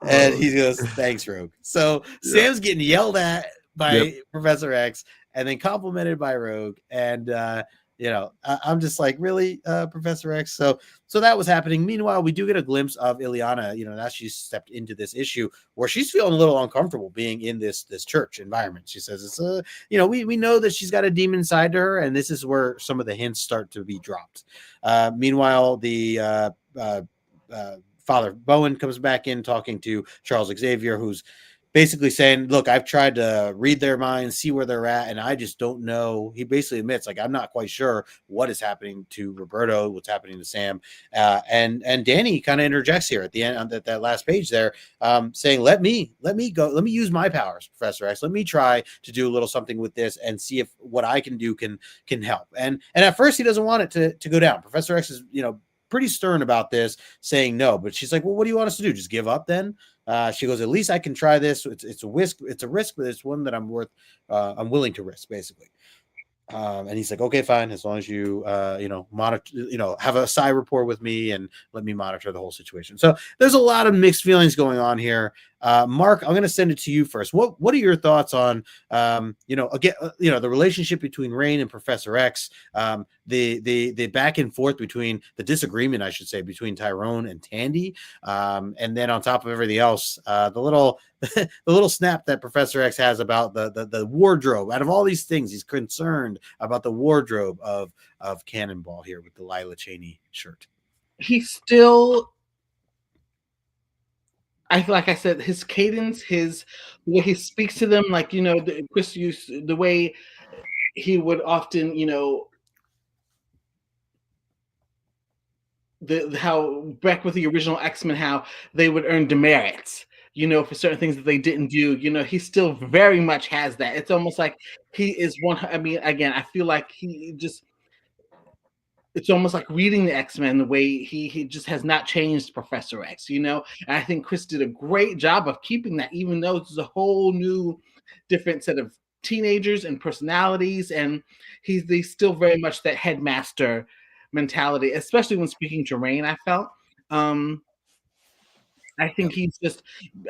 And he goes, thanks, Rogue. So Sam's getting yelled at by Professor X, and then complimented by Rogue. And, I'm just like, really, Professor X? So that was happening. Meanwhile, we do get a glimpse of Ileana, now she's stepped into this issue where she's feeling a little uncomfortable being in this church environment. She says, it's we know that she's got a demon side to her, and this is where some of the hints start to be dropped. Meanwhile, the Father Bowen comes back in talking to Charles Xavier, who's basically saying, look, I've tried to read their minds, see where they're at, and I just don't know. He basically admits, like, I'm not quite sure what is happening to Roberto, what's happening to Sam. And Danny kind of interjects here at the end on that last page there, saying, let me go, let me use my powers, Professor X. Let me try to do a little something with this and see if what I can do can help. And at first he doesn't want it to go down. Professor X is, pretty stern about this, saying no, but she's like, well, what do you want us to do? Just give up then? She goes, at least I can try this. It's a risk. It's a risk, but it's one that I'm willing to risk, basically. And he's like, okay, fine, as long as you monitor, have a side report with me and let me monitor the whole situation. So there's a lot of mixed feelings going on here. Mark, I'm going to send it to you first. What are your thoughts on the relationship between Rain and Professor X, the back and forth between the disagreement, I should say, between Tyrone and Tandy, and then on top of everything else, the little snap that Professor X has about the wardrobe. Out of all these things, he's concerned about the wardrobe of Cannonball here with the Lila Cheney shirt. He's still, like I said, his cadence, the way he speaks to them, like, Chris used the way he would often, how back with the original X-Men, how they would earn demerits, for certain things that they didn't do. He still very much has that. It's almost like he is one. I mean, again, I feel like it's almost like reading the X-Men, the way he just has not changed Professor X, and I think Chris did a great job of keeping that, even though it's a whole new different set of teenagers and personalities, and he's still very much that headmaster mentality, especially when speaking to Rain. I felt I think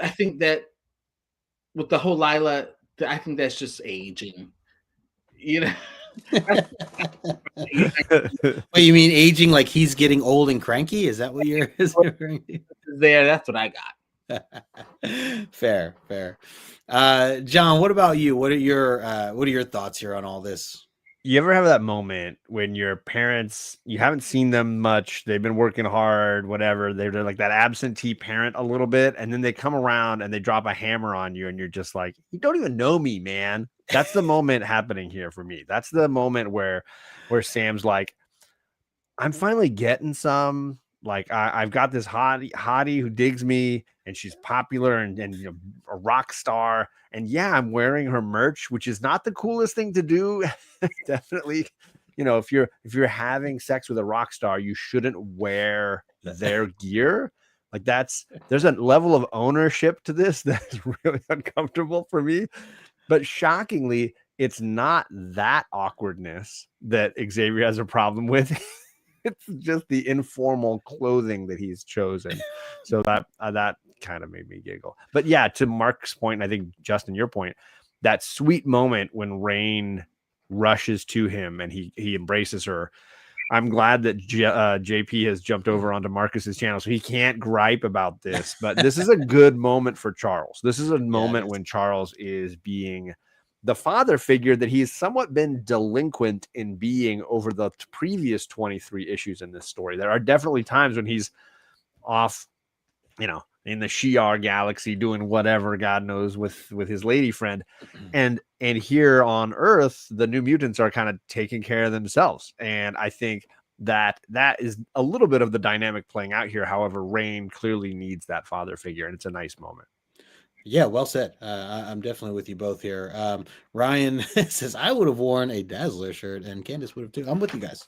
I think that with the whole Lila, I think that's just aging, Wait, you mean aging like he's getting old and cranky? Is that what you're there? That's what I got. Fair. John, what about you? What are your thoughts here on all this? You ever have that moment when your parents, you haven't seen them much, they've been working hard, whatever, they're like that absentee parent a little bit, and then they come around and they drop a hammer on you and you're just like, you don't even know me, man. That's the moment happening here for me. That's the moment where Sam's like, I'm finally getting some, like, I've got this hottie who digs me, and she's popular and a rock star. And yeah, I'm wearing her merch, which is not the coolest thing to do. Definitely, if you're having sex with a rock star, you shouldn't wear their gear. Like, there's a level of ownership to this that's really uncomfortable for me. But shockingly, it's not that awkwardness that Xavier has a problem with. It's just the informal clothing that he's chosen. So that kind of made me giggle. But yeah, to Mark's point, I think, Justin, your point, that sweet moment when Rain rushes to him and he embraces her. I'm glad that JP has jumped over onto Marcus's channel, so he can't gripe about this. But this is a good moment for Charles. This is a moment when Charles is being the father figure that he's somewhat been delinquent in being over the previous 23 issues in this story. There are definitely times when he's off, in the Shi'ar galaxy doing whatever God knows with his lady friend. And here on Earth, the New Mutants are kind of taking care of themselves. And I think that is a little bit of the dynamic playing out here. However, Rain clearly needs that father figure, and it's a nice moment. Yeah, well said. I'm definitely with you both here. Ryan says, I would have worn a Dazzler shirt, and Candace would have too. I'm with you guys.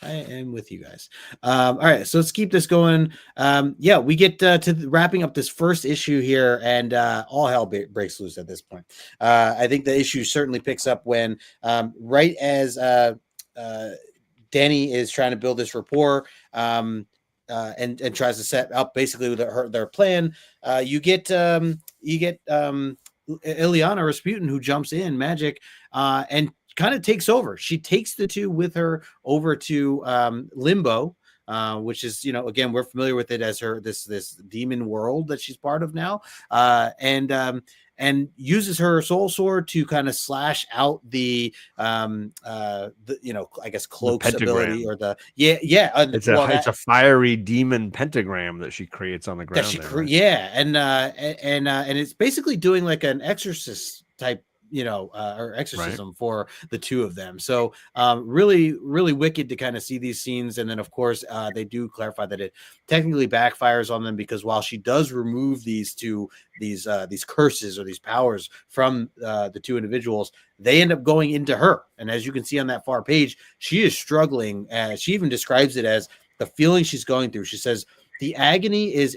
I am with you guys. All right, so let's keep this going. We get to wrapping up this first issue here, and all hell breaks loose at this point. I think the issue certainly picks up when, right as Danny is trying to build this rapport, and tries to set up basically their plan. You get Ileana Rasputin, who jumps in magic and kind of takes over. She takes the two with her over to Limbo, which is, again, we're familiar with it as her this demon world that she's part of now, and uses her soul sword to kind of slash out the I guess cloak's ability, or it's a fiery demon pentagram that she creates on the ground. And it's basically doing like an exorcist type, or exorcism for the two of them. So really, really wicked to kind of see these scenes. And then, of course, they do clarify that it technically backfires on them, because while she does remove these curses or these powers from the two individuals, they end up going into her. And as you can see on that far page, she is struggling. She even describes it as the feeling she's going through. She says, The agony is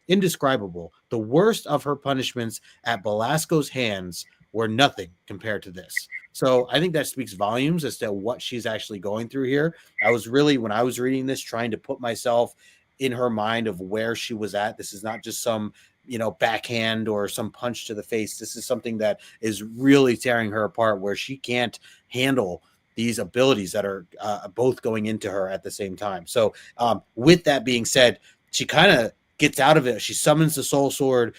indescribable. The worst of her punishments at Belasco's hands were nothing compared to this. So I think that speaks volumes as to what she's actually going through here. I was really, when I was reading this, trying to put myself in her mind of where she was at. This is not just some, backhand or some punch to the face. This is something that is really tearing her apart, where she can't handle these abilities that are both going into her at the same time. So with that being said, she kind of gets out of it. She summons the soul sword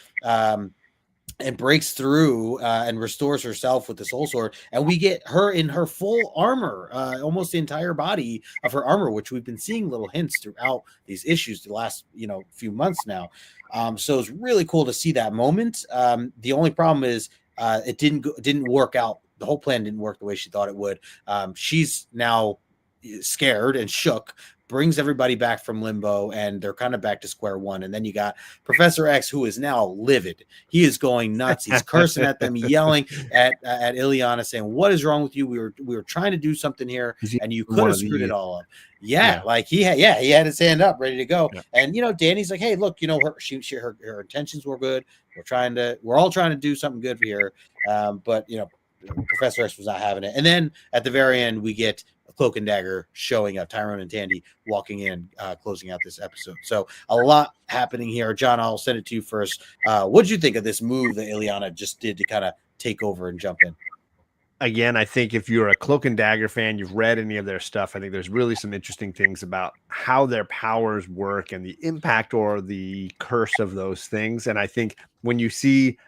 and breaks through and restores herself with the soul sword. And we get her in her full armor, almost the entire body of her armor, which we've been seeing little hints throughout these issues the last, few months now. So it's really cool to see that moment. The only problem is it didn't work out. The whole plan didn't work the way she thought it would. She's now scared and shook, brings everybody back from limbo, and they're kind of back to square one. And then you got Professor X, who is now livid. He is going nuts. He's cursing at them, yelling at Illyana, saying, "What is wrong with you? We were trying to do something here, and you could have screwed it all up." Yeah, like he had his hand up, ready to go. Yeah. And Danny's like, "Hey, look, her intentions were good. We're all trying to do something good here, but Professor X was not having it." And then at the very end, we get Cloak and Dagger showing up, Tyrone and Tandy walking in, closing out this episode. So a lot happening here. John, I'll send it to you first. What did you think of this move that Illyana just did to kind of take over and jump in? Again, I think if you're a Cloak and Dagger fan, you've read any of their stuff, I think there's really some interesting things about how their powers work and the impact or the curse of those things. And I think when you see,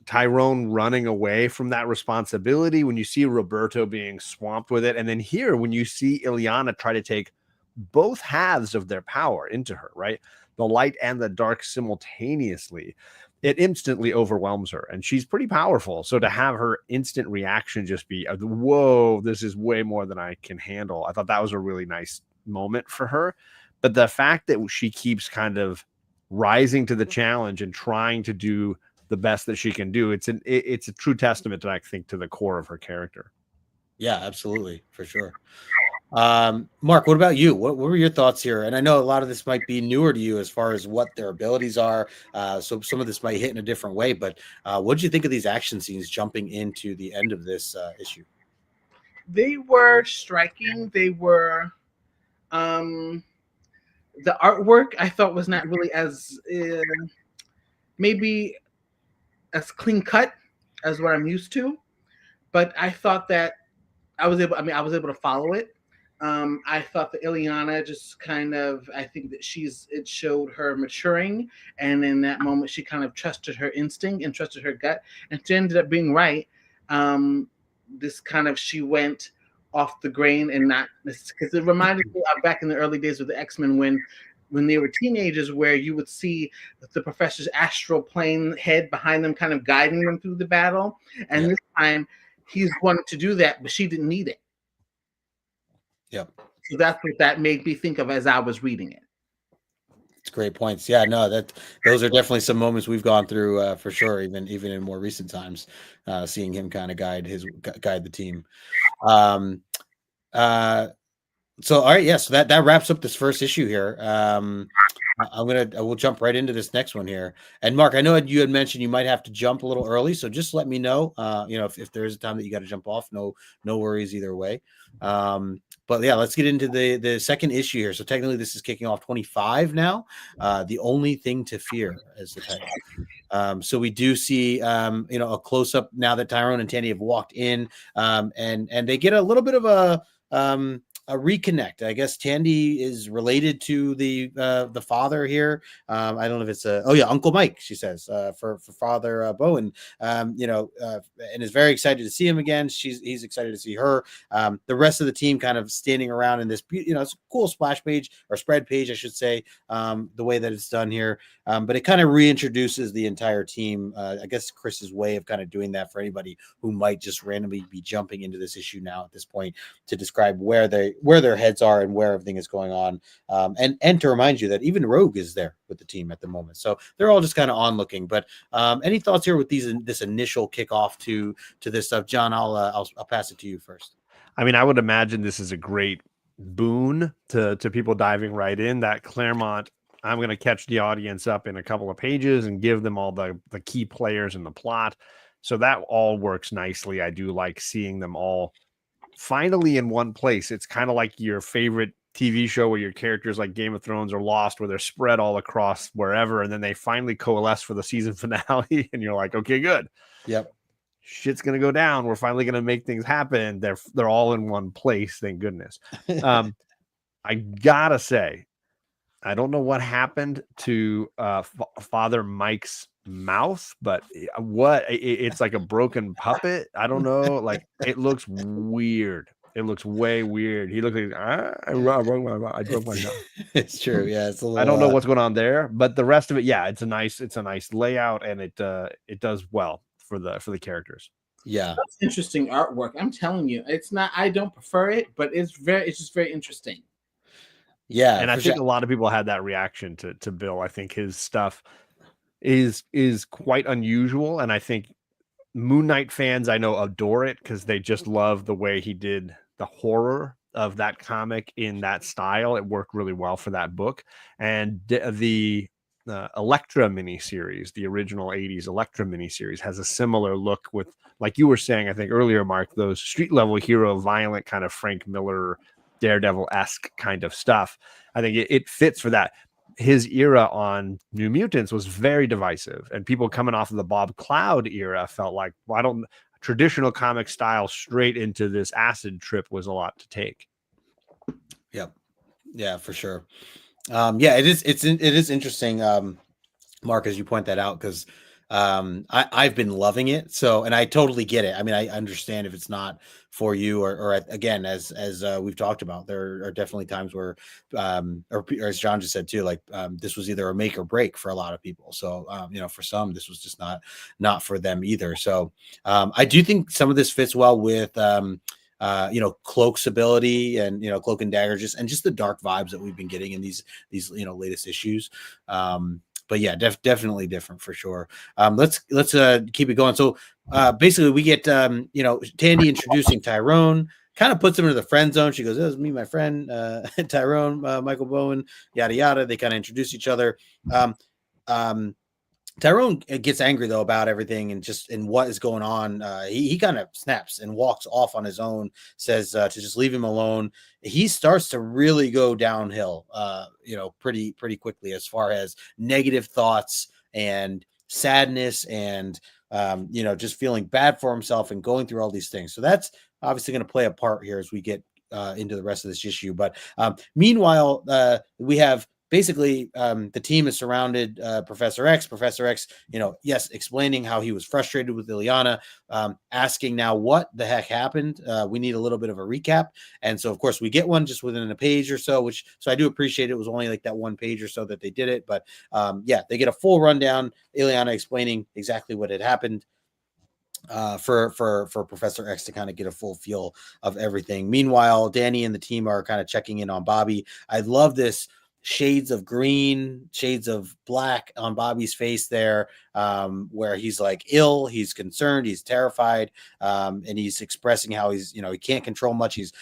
Tyrone running away from that responsibility, when you see Roberto being swamped with it, and then here when you see Illyana try to take both halves of their power into her, right? The light and the dark simultaneously, it instantly overwhelms her, and she's pretty powerful. So to have her instant reaction just be, whoa, this is way more than I can handle. I thought that was a really nice moment for her. But the fact that she keeps kind of rising to the challenge and trying to do the best that she can do, it's a true testament to, I think, to the core of her character. Yeah, absolutely, for sure. Mark, what about you? What were your thoughts here? And I know a lot of this might be newer to you as far as what their abilities are, so some of this might hit in a different way, but what did you think of these action scenes jumping into the end of this issue? They were striking. They were the artwork I thought was not really as maybe as clean cut as what I'm used to, but I thought that I was able to follow it. I thought that Illyana just kind of, I think that it showed her maturing, and in that moment she kind of trusted her instinct and trusted her gut, and she ended up being right. She went off the grain, and not because it reminded me of back in the early days of the X-Men when they were teenagers, where you would see the professor's astral plane head behind them kind of guiding them through the battle. And this time he's wanted to do that, but she didn't need it. Yep. So that's what that made me think of as I was reading it. It's great points. Yeah, no, those are definitely some moments we've gone through for sure, even in more recent times, seeing him kind of guide the team. So all right, yeah. So that wraps up this first issue here. We'll jump right into this next one here. And Mark, I know you had mentioned you might have to jump a little early, so just let me know. If there is a time that you got to jump off, no worries either way. But yeah, let's get into the second issue here. So technically, this is kicking off 25 now. The Only Thing to Fear is the title. So we do see a close up now that Tyrone and Tandy have walked in, and they get a little bit of a reconnect. I guess Tandy is related to the father here. I don't know if it's Uncle Mike, she says, for Father Bowen, and is very excited to see him again. He's excited to see her. The rest of the team kind of standing around in this, it's a cool splash page or spread page, I should say, the way that it's done here. But it kind of reintroduces the entire team. I guess Chris's way of kind of doing that for anybody who might just randomly be jumping into this issue now at this point, to describe where their heads are and where everything is going on. And to remind you that even Rogue is there with the team at the moment. So they're all just kind of on looking. But any thoughts here with this initial kickoff to this stuff? John, I'll pass it to you first. I mean, I would imagine this is a great boon to people diving right in. That Claremont, I'm going to catch the audience up in a couple of pages and give them all the key players in the plot. So that all works nicely. I do like seeing them all finally in one place. It's kind of like your favorite TV show where your characters like Game of Thrones are lost, where they're spread all across wherever, and then they finally coalesce for the season finale, and you're like, okay, good. Yep. Shit's gonna go down. We're finally gonna make things happen. They're all in one place. Thank goodness. I gotta say, I don't know what happened to Father Mike's mouth, but it's like a broken puppet. I don't know. Like, it looks weird. It looks way weird. He looks like I broke my mouth. It's true. Yeah, it's a little. I don't know what's going on there, but the rest of it, yeah, it's a nice layout, and it does well for the characters. Yeah, that's interesting artwork. I'm telling you, it's not. I don't prefer it, but it's just very interesting. Yeah, and I think a lot of people had that reaction to Bill. I think his stuff is quite unusual, and I think Moon Knight fans I know adore it because they just love the way he did the horror of that comic in that style. It worked really well for that book. And the Elektra miniseries, the original 80s Elektra miniseries, has a similar look with, like you were saying, I think earlier, Mark, those street level hero, violent kind of Frank Miller, Daredevil-esque kind of stuff. I think it fits for that. His era on New Mutants was very divisive, and people coming off of the Bob Cloud era felt like, well, I don't traditional comic style straight into this acid trip was a lot to take. Yep. Yeah, for sure. Yeah, it is interesting, Mark, as you point that out, because I've been loving it. So, and I totally get it. I mean, I understand if it's not for you, or again, as we've talked about, there are definitely times where, or as John just said too, like this was either a make or break for a lot of people. So, for some, this was just not for them either. So, I do think some of this fits well with, Cloak's ability and, Cloak and Dagger, just the dark vibes that we've been getting in these latest issues. But yeah, definitely different for sure. Let's keep it going. So basically we get, Tandy introducing Tyrone, kind of puts him into the friend zone. She goes, "This is me, my friend, Tyrone, Michael Bowen, yada, yada." They kind of introduce each other. Tyrone gets angry though about everything and what is going on. He kind of snaps and walks off on his own, says to just leave him alone. He starts to really go downhill, pretty quickly, as far as negative thoughts and sadness and, just feeling bad for himself and going through all these things. So that's obviously going to play a part here as we get into the rest of this issue. But meanwhile, we have basically the team is surrounded Professor X. Professor X, explaining how he was frustrated with Ileana, asking now what the heck happened. We need a little bit of a recap. And so, of course, we get one just within a page or so, so I do appreciate it. It was only like that 1 page or so that they did it. But they get a full rundown, Ileana explaining exactly what had happened. For Professor X to kind of get a full feel of everything. Meanwhile, Danny and the team are kind of checking in on Bobby. I love this shades of green, shades of black on Bobby's face there, where he's like ill, he's concerned, he's terrified, and he's expressing how he's, he can't control much. He's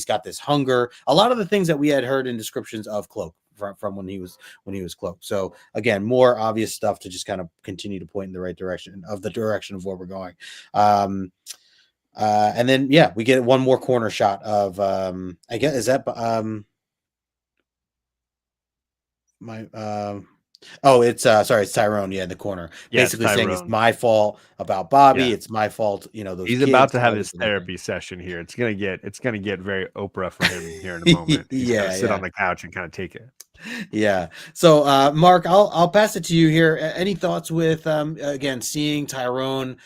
got this hunger. A lot of the things that we had heard in descriptions of Cloak from when he was Cloak. So again, more obvious stuff to just kind of continue to point in the right direction of where we're going. And then we get one more corner shot of I guess is that it's Tyrone, in the corner, basically saying it's my fault about Bobby. It's my fault, those he's kids, about to have his therapy session here. It's gonna get very Oprah for him here in a moment. He's gonna sit on the couch and kind of take it. Yeah. So Mark, I'll pass it to you here. Any thoughts with again seeing Tyrone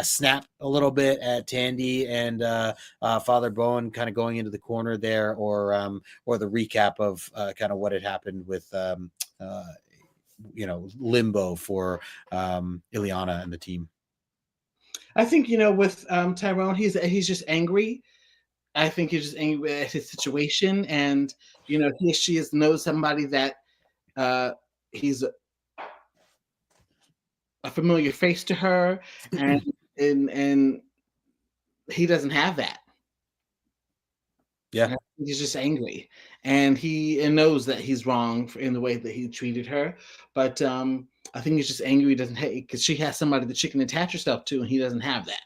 snap a little bit at Tandy and Father Bowen kind of going into the corner there, or the recap of kind of what had happened with limbo for Ileana and the team? I think with Tyrone, he's just angry. I think he's just angry at his situation, and she knows somebody that he's a familiar face to her, and he doesn't have that. Yeah. He's just angry, and he knows that he's wrong in the way that he treated her. But I think he's just angry. He doesn't hate because she has somebody that she can attach herself to, and he doesn't have that.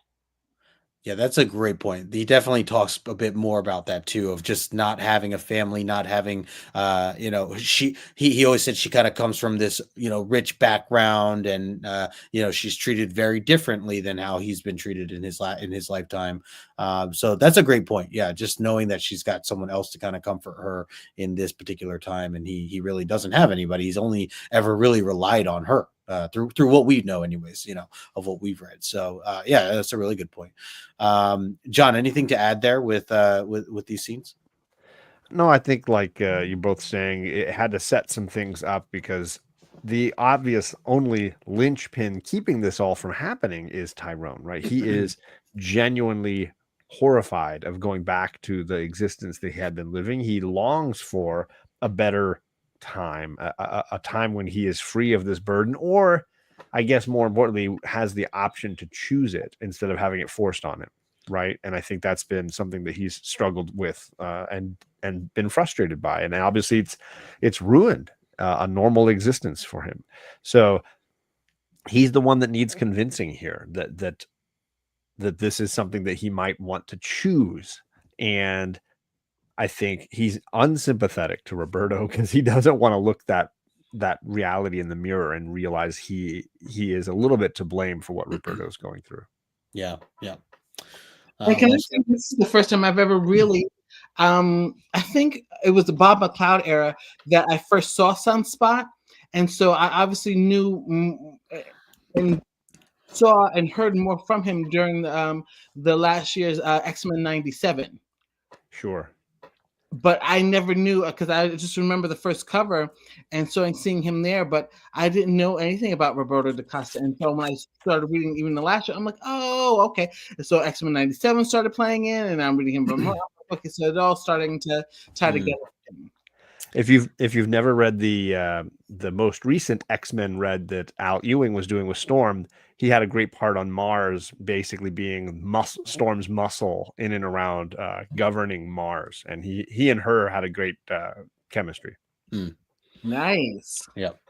Yeah, that's a great point. He definitely talks a bit more about that too, of just not having a family, not having, he always said she kind of comes from this, rich background, and she's treated very differently than how he's been treated in his lifetime. So that's a great point. Yeah, just knowing that she's got someone else to kind of comfort her in this particular time, and he really doesn't have anybody. He's only ever really relied on her. Through what we know anyways, of what we've read. So yeah, that's a really good point. John, anything to add there with these scenes? No, I think like you both saying, it had to set some things up, because the obvious only linchpin keeping this all from happening is Tyrone, right? He is genuinely horrified of going back to the existence that he had been living. He longs for a better time, a time when he is free of this burden, or I guess more importantly, has the option to choose it instead of having it forced on him, right? And I think that's been something that he's struggled with and been frustrated by, and obviously it's ruined a normal existence for him. So he's the one that needs convincing here that this is something that he might want to choose. And I think he's unsympathetic to Roberto because he doesn't want to look that reality in the mirror and realize he is a little bit to blame for what Roberto's going through. Yeah. I can say this is the first time I've ever really, I think it was the Bob McLeod era that I first saw Sunspot, and so I obviously knew and saw and heard more from him during the last year's X-Men 97. Sure. But I never knew, because I just remember the first cover and seeing him there, but I didn't know anything about Roberto da Costa. And so when I started reading even the last year, I'm like, oh, okay. And so X-Men 97 started playing in, and I'm reading him from okay, so it's all starting to tie together. If you've never read the most recent X-Men read that Al Ewing was doing with Storm, he had a great part on Mars, basically being Storm's muscle in and around governing Mars, and he and her had a great chemistry. Nice. Yep.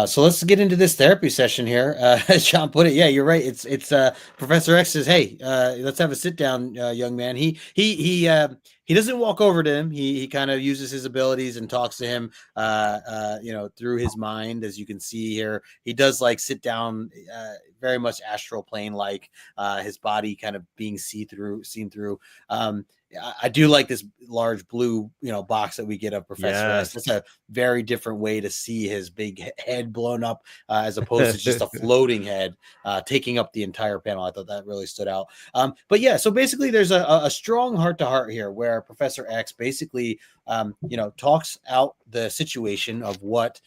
So let's get into this therapy session here. As John put it, yeah, you're right. It's Professor X says, "Hey, let's have a sit down, young man." He doesn't walk over to him. He kind of uses his abilities and talks to him, through his mind. As you can see here, he does like sit down, very much astral plane like, his body kind of being seen through. I do like this large blue, box that we get of Professor X. That's a very different way to see his big head blown up, as opposed to just a floating head taking up the entire panel. I thought that really stood out. But yeah, so basically there's a strong heart-to-heart here where Professor X basically, talks out the situation of what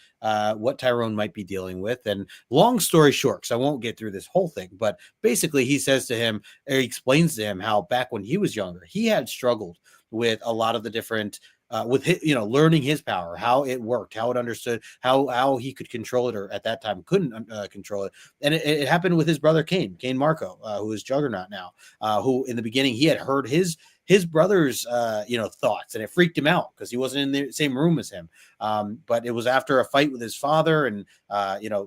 Tyrone might be dealing with. And long story short, because I won't get through this whole thing, but basically he explains to him how back when he was younger, he had struggled with a lot of the different, with his, learning his power, how it worked, how it understood, how he could control it, or at that time couldn't control it. And it happened with his brother Cain Marco, who is Juggernaut now, who in the beginning he had heard his brother's thoughts, and it freaked him out because he wasn't in the same room as him. But it was after a fight with his father, and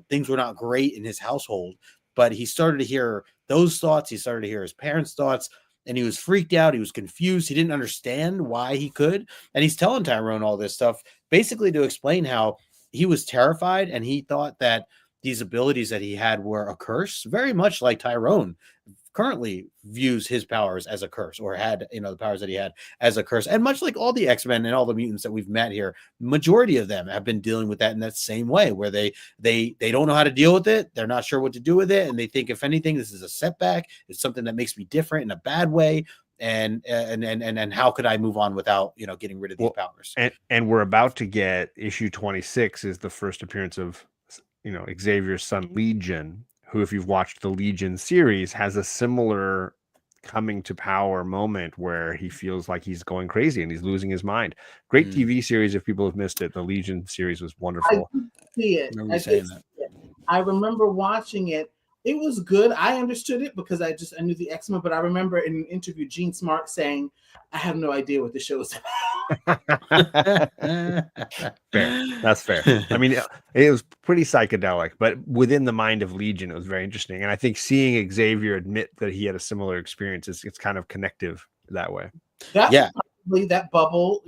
things were not great in his household. But he started to hear those thoughts. He started to hear his parents' thoughts, and he was freaked out. He was confused. He didn't understand why he could. And he's telling Tyrone all this stuff basically to explain how he was terrified, and he thought that these abilities that he had were a curse, very much like Tyrone currently views his powers as a curse, or had, the powers that he had as a curse. And much like all the X-Men and all the mutants that we've met here, majority of them have been dealing with that in that same way, where they don't know how to deal with it. They're not sure what to do with it. And they think, if anything, this is a setback. It's something that makes me different in a bad way. And how could I move on without, getting rid of these powers? And we're about to get issue 26 is the first appearance of, Xavier's son Legion, who, if you've watched the Legion series, has a similar coming to power moment where he feels like he's going crazy and he's losing his mind. Great TV series. If people have missed it, the Legion series was wonderful. I see it. I remember watching it It was good. I understood it because I knew the X-Men, but I remember in an interview Gene Smart saying, "I have no idea what the show is about." Fair. That's fair. I mean, it was pretty psychedelic, but within the mind of Legion, it was very interesting. And I think seeing Xavier admit that he had a similar experience it's kind of connective that way. That's probably that bubble,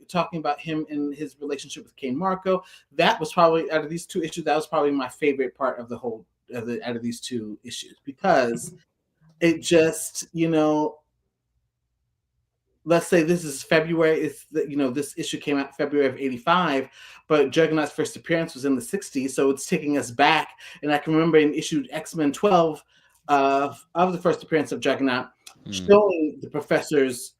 talking about him and his relationship with Kane Marco. That was probably, out of these two issues, that was probably my favorite part of the whole out of these two issues, because it just, let's say this is February, this issue came out February of 85, but Juggernaut's first appearance was in the 60s, so it's taking us back. And I can remember in issue X-Men 12 of the first appearance of Juggernaut, showing the professor's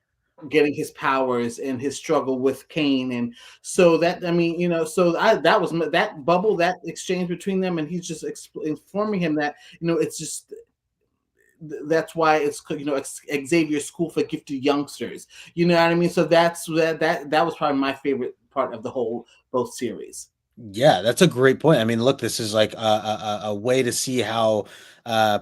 getting his powers and his struggle with Kane. And so that, that was that bubble, that exchange between them, and he's just informing him that, it's just, that's why it's, Xavier's School for Gifted Youngsters. You know what I mean? So that was probably my favorite part of both series. Yeah, that's a great point. I mean, look, this is like a way to see how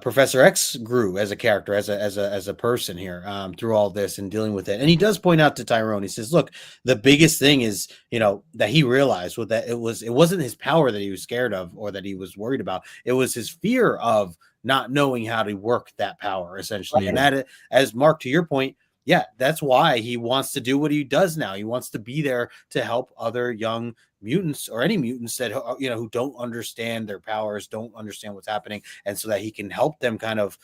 Professor X grew as a character, as a person here, through all this and dealing with it. And he does point out to Tyrone, he says, look, the biggest thing is, that he realized that it wasn't his power that he was scared of or that he was worried about. It was his fear of not knowing how to work that power, essentially. Right. And that, as Mark, to your point, yeah, that's why he wants to do what he does now. He wants to be there to help other young mutants, or any mutants that, who don't understand their powers, don't understand what's happening, and so that he can help them kind of,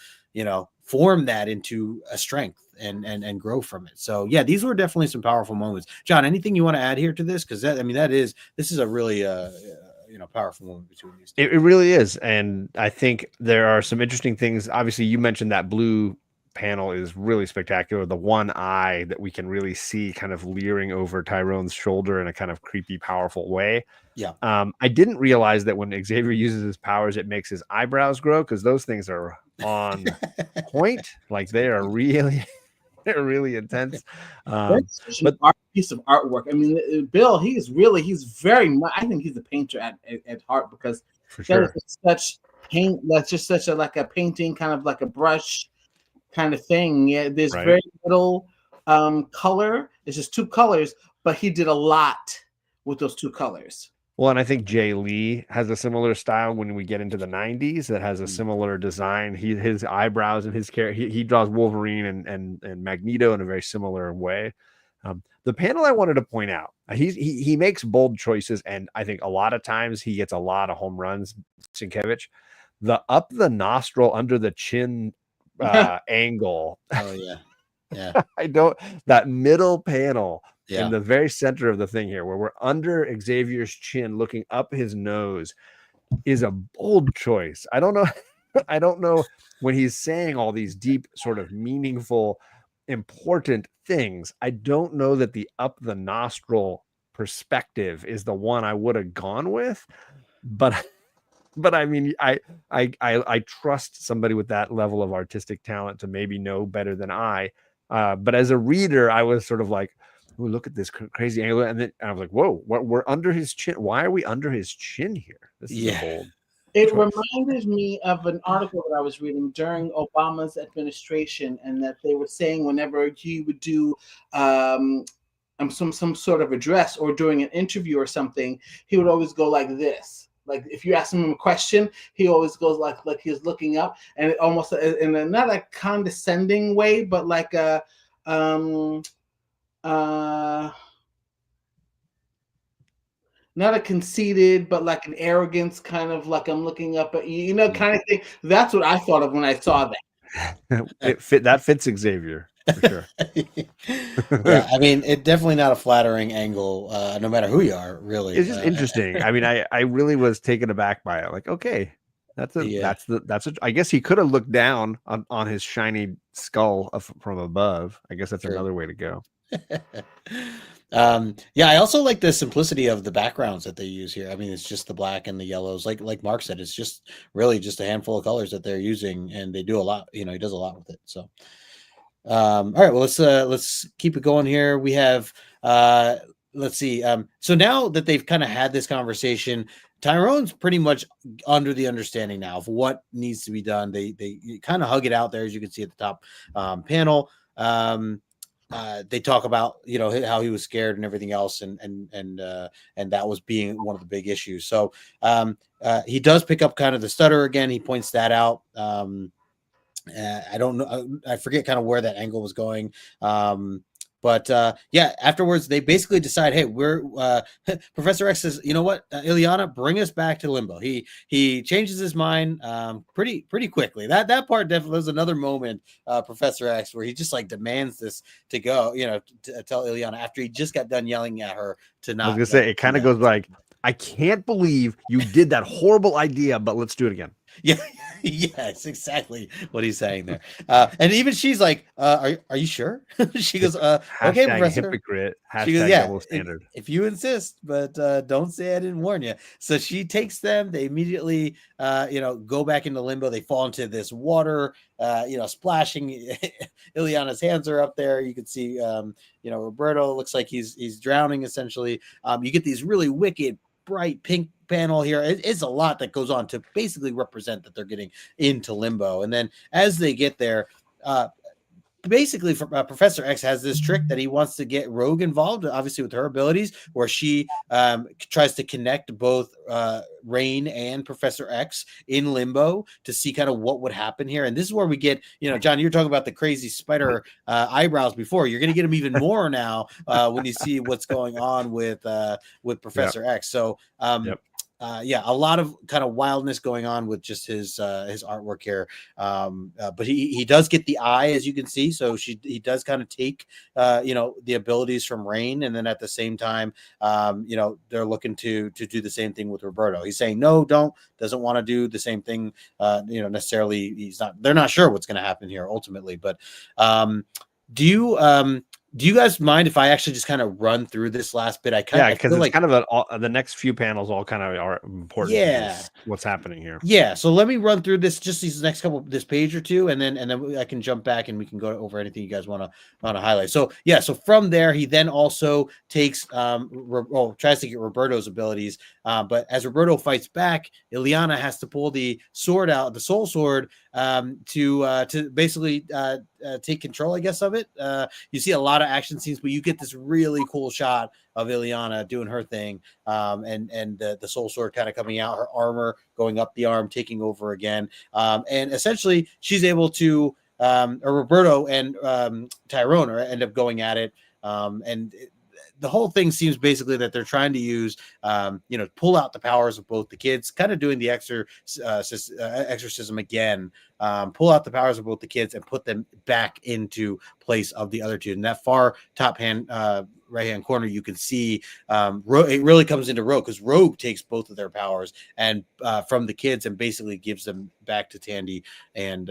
form that into a strength and grow from it. So yeah, these were definitely some powerful moments. John, anything you want to add here to this? Because this is a really powerful moment between these two. It really is. And I think there are some interesting things. Obviously, you mentioned that blue panel is really spectacular. The one eye that we can really see kind of leering over Tyrone's shoulder in a kind of creepy, powerful way. Yeah. I didn't realize that when Xavier uses his powers, it makes his eyebrows grow, because those things are on point. Like they're really intense. That's an art piece of artwork. I mean, Bill, he's very much, I think he's a painter at heart, because for sure, such paint, that's just such a, like a painting, kind of like a brush kind of thing. Yeah, there's very little color. It's just two colors, but he did a lot with those two colors. Well, and I think Jay Lee has a similar style when we get into the 90s that has a similar design. His eyebrows and his character, he draws Wolverine and Magneto in a very similar way. The panel I wanted to point out, he makes bold choices, and I think a lot of times he gets a lot of home runs. Sienkiewicz, the up the nostril under the chin angle. Oh yeah. That middle panel. Yeah. In the very center of the thing here, where we're under Xavier's chin, looking up his nose, is a bold choice. I don't know when he's saying all these deep, sort of meaningful, important things. I don't know that the up the nostril perspective is the one I would have gone with, but I mean, I trust somebody with that level of artistic talent to maybe know better than I. But as a reader, I was sort of like, ooh, look at this crazy angle, and I was like, whoa, we're under his chin. Why are we under his chin here? This is bold. It reminded me of an article that I was reading during Obama's administration, and that they were saying whenever he would do some sort of address or during an interview or something, he would always go like this. Like if you ask him a question, he always goes like he's looking up, and it almost in a not a condescending way, but like a not a conceited, but like an arrogance, kind of like I'm looking up at you, kind of thing. That's what I thought of when I saw that. That fits Xavier for sure. Yeah, I mean, it's definitely not a flattering angle, no matter who you are, really. It's just interesting. I mean, I really was taken aback by it. Like, okay, that's I guess he could have looked down on his shiny skull from above. I guess that's another way to go. I also like the simplicity of the backgrounds that they use here. I mean, it's just the black and the yellows, like Mark said, it's just really just a handful of colors that they're using, and they do a lot. He does a lot with it. So all right, well, let's keep it going here. We have let's see. So now that they've kind of had this conversation, Tyrone's pretty much under the understanding now of what needs to be done. They kind of hug it out there, as you can see at the top panel. They talk about, you know, how he was scared and everything else, and that was being one of the big issues. So he does pick up kind of the stutter again. He points that out. I don't know. I forget kind of where that angle was going. But yeah, afterwards they basically decide, hey, we're Professor X says, you know what, Illyana, bring us back to Limbo. He changes his mind pretty quickly. That part definitely was another moment, Professor X, where he just like demands this to go, you know, to tell Illyana after he just got done yelling at her to not. I was gonna say it kind of goes like, I can't believe you did that horrible idea, but let's do it again. Yeah, yes, exactly what he's saying there. And even she's like, are you sure? She goes, okay, Professor. Hypocrite. She goes, yeah, double standard. If you insist, but don't say I didn't warn you. So she takes them. They immediately, you know, go back into Limbo. They fall into this water, you know, splashing. Illyana's hands are up there. You can see, you know, Roberto looks like he's drowning essentially. You get these really wicked, bright pink panel here. It's a lot that goes on to basically represent that they're getting into Limbo. And then as they get there, basically Professor X has this trick that he wants to get Rogue involved, obviously with her abilities, where she tries to connect both Reign and Professor X in Limbo to see kind of what would happen here. And this is where we get, you know, John, you're talking about the crazy spider eyebrows before. You're going to get them even more now when you see what's going on with Professor X. So yeah, a lot of kind of wildness going on with just his artwork here. But he does get the eye, as you can see. So he does kind of take you know, the abilities from Reign, and then at the same time, you know, they're looking to do the same thing with Roberto. He's saying no, doesn't want to do the same thing. You know, necessarily they're not sure what's going to happen here ultimately. But do you guys mind if I actually just kind of run through this last bit? Because it's like kind of the next few panels all kind of are important. Yeah, what's happening here? Yeah, so let me run through this next this page or two, and then I can jump back and we can go over anything you guys want to highlight. So yeah, so from there he then also takes tries to get Roberto's abilities, but as Roberto fights back, Illyana has to pull the sword out, the soul sword, to basically take control, I guess, of it. You see a lot of action scenes, but you get this really cool shot of Illyana doing her thing, and the soul sword kind of coming out, her armor going up the arm, taking over again, and essentially she's able to, or Roberto and Tyrone end up going at it, the whole thing seems basically that they're trying to use, you know, pull out the powers of both the kids, kind of doing the exorcism again, pull out the powers of both the kids and put them back into place of the other two. And that far top hand, right hand corner, you can see it really comes into Rogue, because Rogue takes both of their powers and from the kids and basically gives them back to Tandy and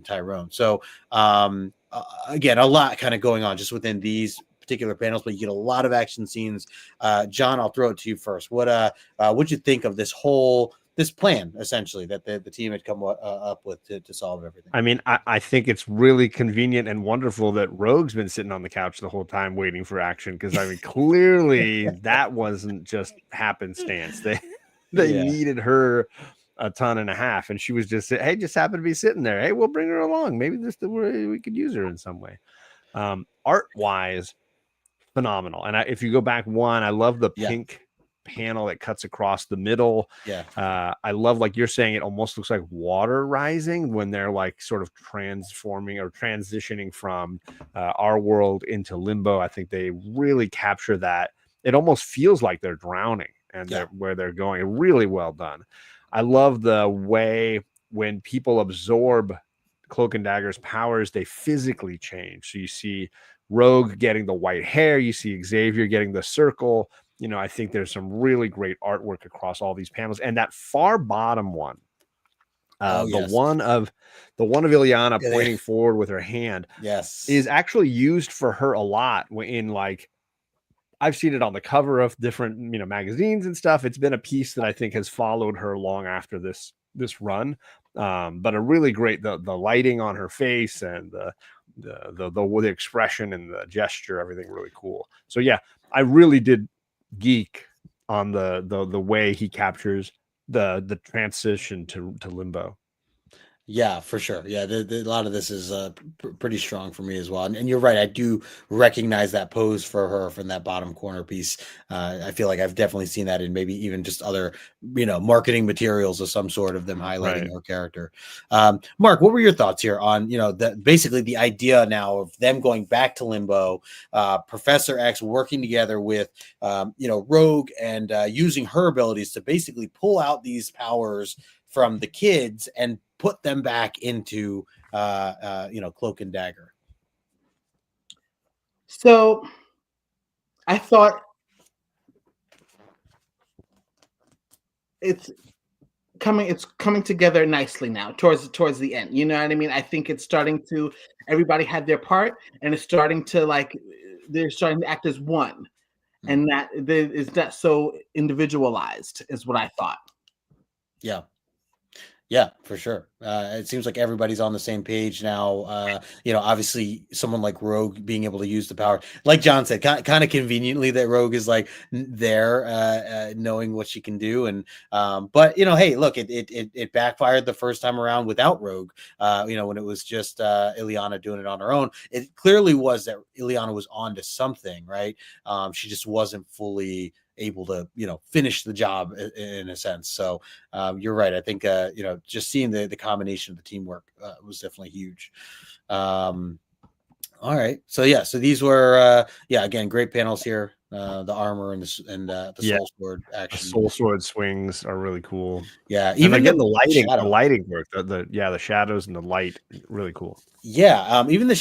Tyrone. So again, a lot kind of going on just within these particular panels, but you get a lot of action scenes. John, I'll throw it to you first. What'd you think of this plan essentially that the team had come up with to solve everything? I mean, I think it's really convenient and wonderful that Rogue's been sitting on the couch the whole time waiting for action, because I mean, clearly that wasn't just happenstance. They needed her a ton and a half, and she was just happened to be sitting there. Hey, we'll bring her along. Maybe we could use her in some way. Art wise, phenomenal. And if you go back one, I love the pink panel that cuts across the middle. I love, like you're saying, it almost looks like water rising when they're like sort of transforming or transitioning from our world into Limbo. I think they really capture that. It almost feels like they're drowning and where they're going. Really well done. I love the way when people absorb Cloak and Dagger's powers, they physically change. So you see Rogue getting the white hair, you see Xavier getting the circle. You know, I think there's some really great artwork across all these panels. And that far bottom one, the one of Illyana pointing forward with her hand, is actually used for her a lot in, like, I've seen it on the cover of different, you know, magazines and stuff. It's been a piece that I think has followed her long after this run. But a really great, the lighting on her face and the expression and the gesture, everything really cool. So yeah, I really did geek on the way he captures the transition to limbo. Yeah, for sure. Yeah, a lot of this is pretty strong for me as well. And you're right. I do recognize that pose for her from that bottom corner piece. I feel like I've definitely seen that in maybe even just other, marketing materials of some sort of them highlighting her character. Mark, what were your thoughts here on, basically the idea now of them going back to limbo, Professor X working together with, Rogue and using her abilities to basically pull out these powers from the kids and put them back into Cloak and Dagger. So I thought it's coming together nicely now towards the end. You know what I mean? I think it's starting to, everybody had their part, and it's starting to they're starting to act as one, and that is not so individualized is what I thought. Yeah, for sure. It seems like everybody's on the same page now. Obviously someone like Rogue being able to use the power, like John said, kind of conveniently that Rogue is like there, knowing what she can do. And, but hey, look, it backfired the first time around without Rogue, when it was just Ileana doing it on her own. It clearly was that Ileana was onto something, right? She just wasn't fully able to finish the job in a sense. So you're right. I think just seeing the combination of the teamwork was definitely huge. All right, so these were again, great panels here. The armor and the soul sword action. The soul sword swings are really cool. Yeah, even again the lighting work, the shadows and the light, really cool. Yeah, even the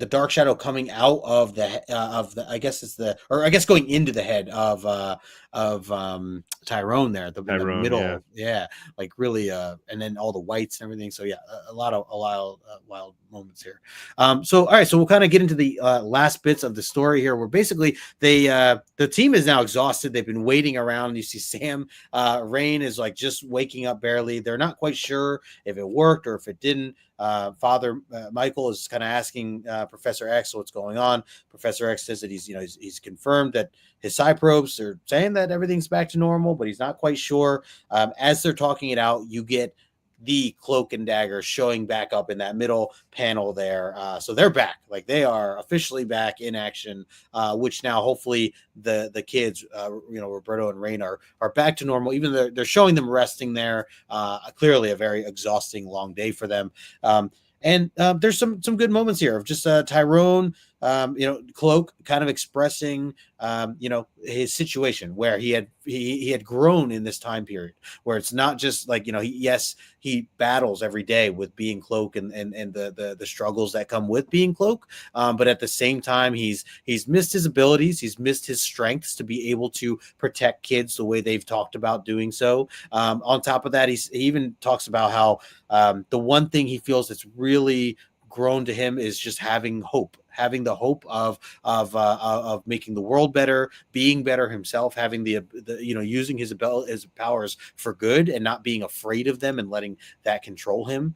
dark shadow coming out of the I guess going into the head of Tyrone there, the middle, like really, and then all the whites and everything. So yeah, a lot of wild moments here. So all right, so we'll kind of get into the last bits of the story here, where basically the team is now exhausted. They've been waiting around. You see Sam Rain is like just waking up barely. They're not quite sure if it worked or if it didn't. Father Michael is kind of asking Professor X what's going on. Professor X says that he's confirmed that his psi probes are saying that everything's back to normal, but he's not quite sure. As they're talking it out, you get the Cloak and Dagger showing back up in that middle panel there. So they're back, like they are officially back in action, which now hopefully the kids, Roberto and Rain are back to normal. Even though they're showing them resting there, clearly a very exhausting long day for them. And there's some good moments here of just Tyrone, Cloak kind of expressing, his situation where he had grown in this time period, where it's not just like, he battles every day with being Cloak and the struggles that come with being Cloak. But at the same time, he's missed his abilities. He's missed his strengths to be able to protect kids the way they've talked about doing so. On top of that, he even talks about how the one thing he feels that's really grown to him is just having the hope of making the world better, being better himself, having the using his powers for good and not being afraid of them and letting that control him.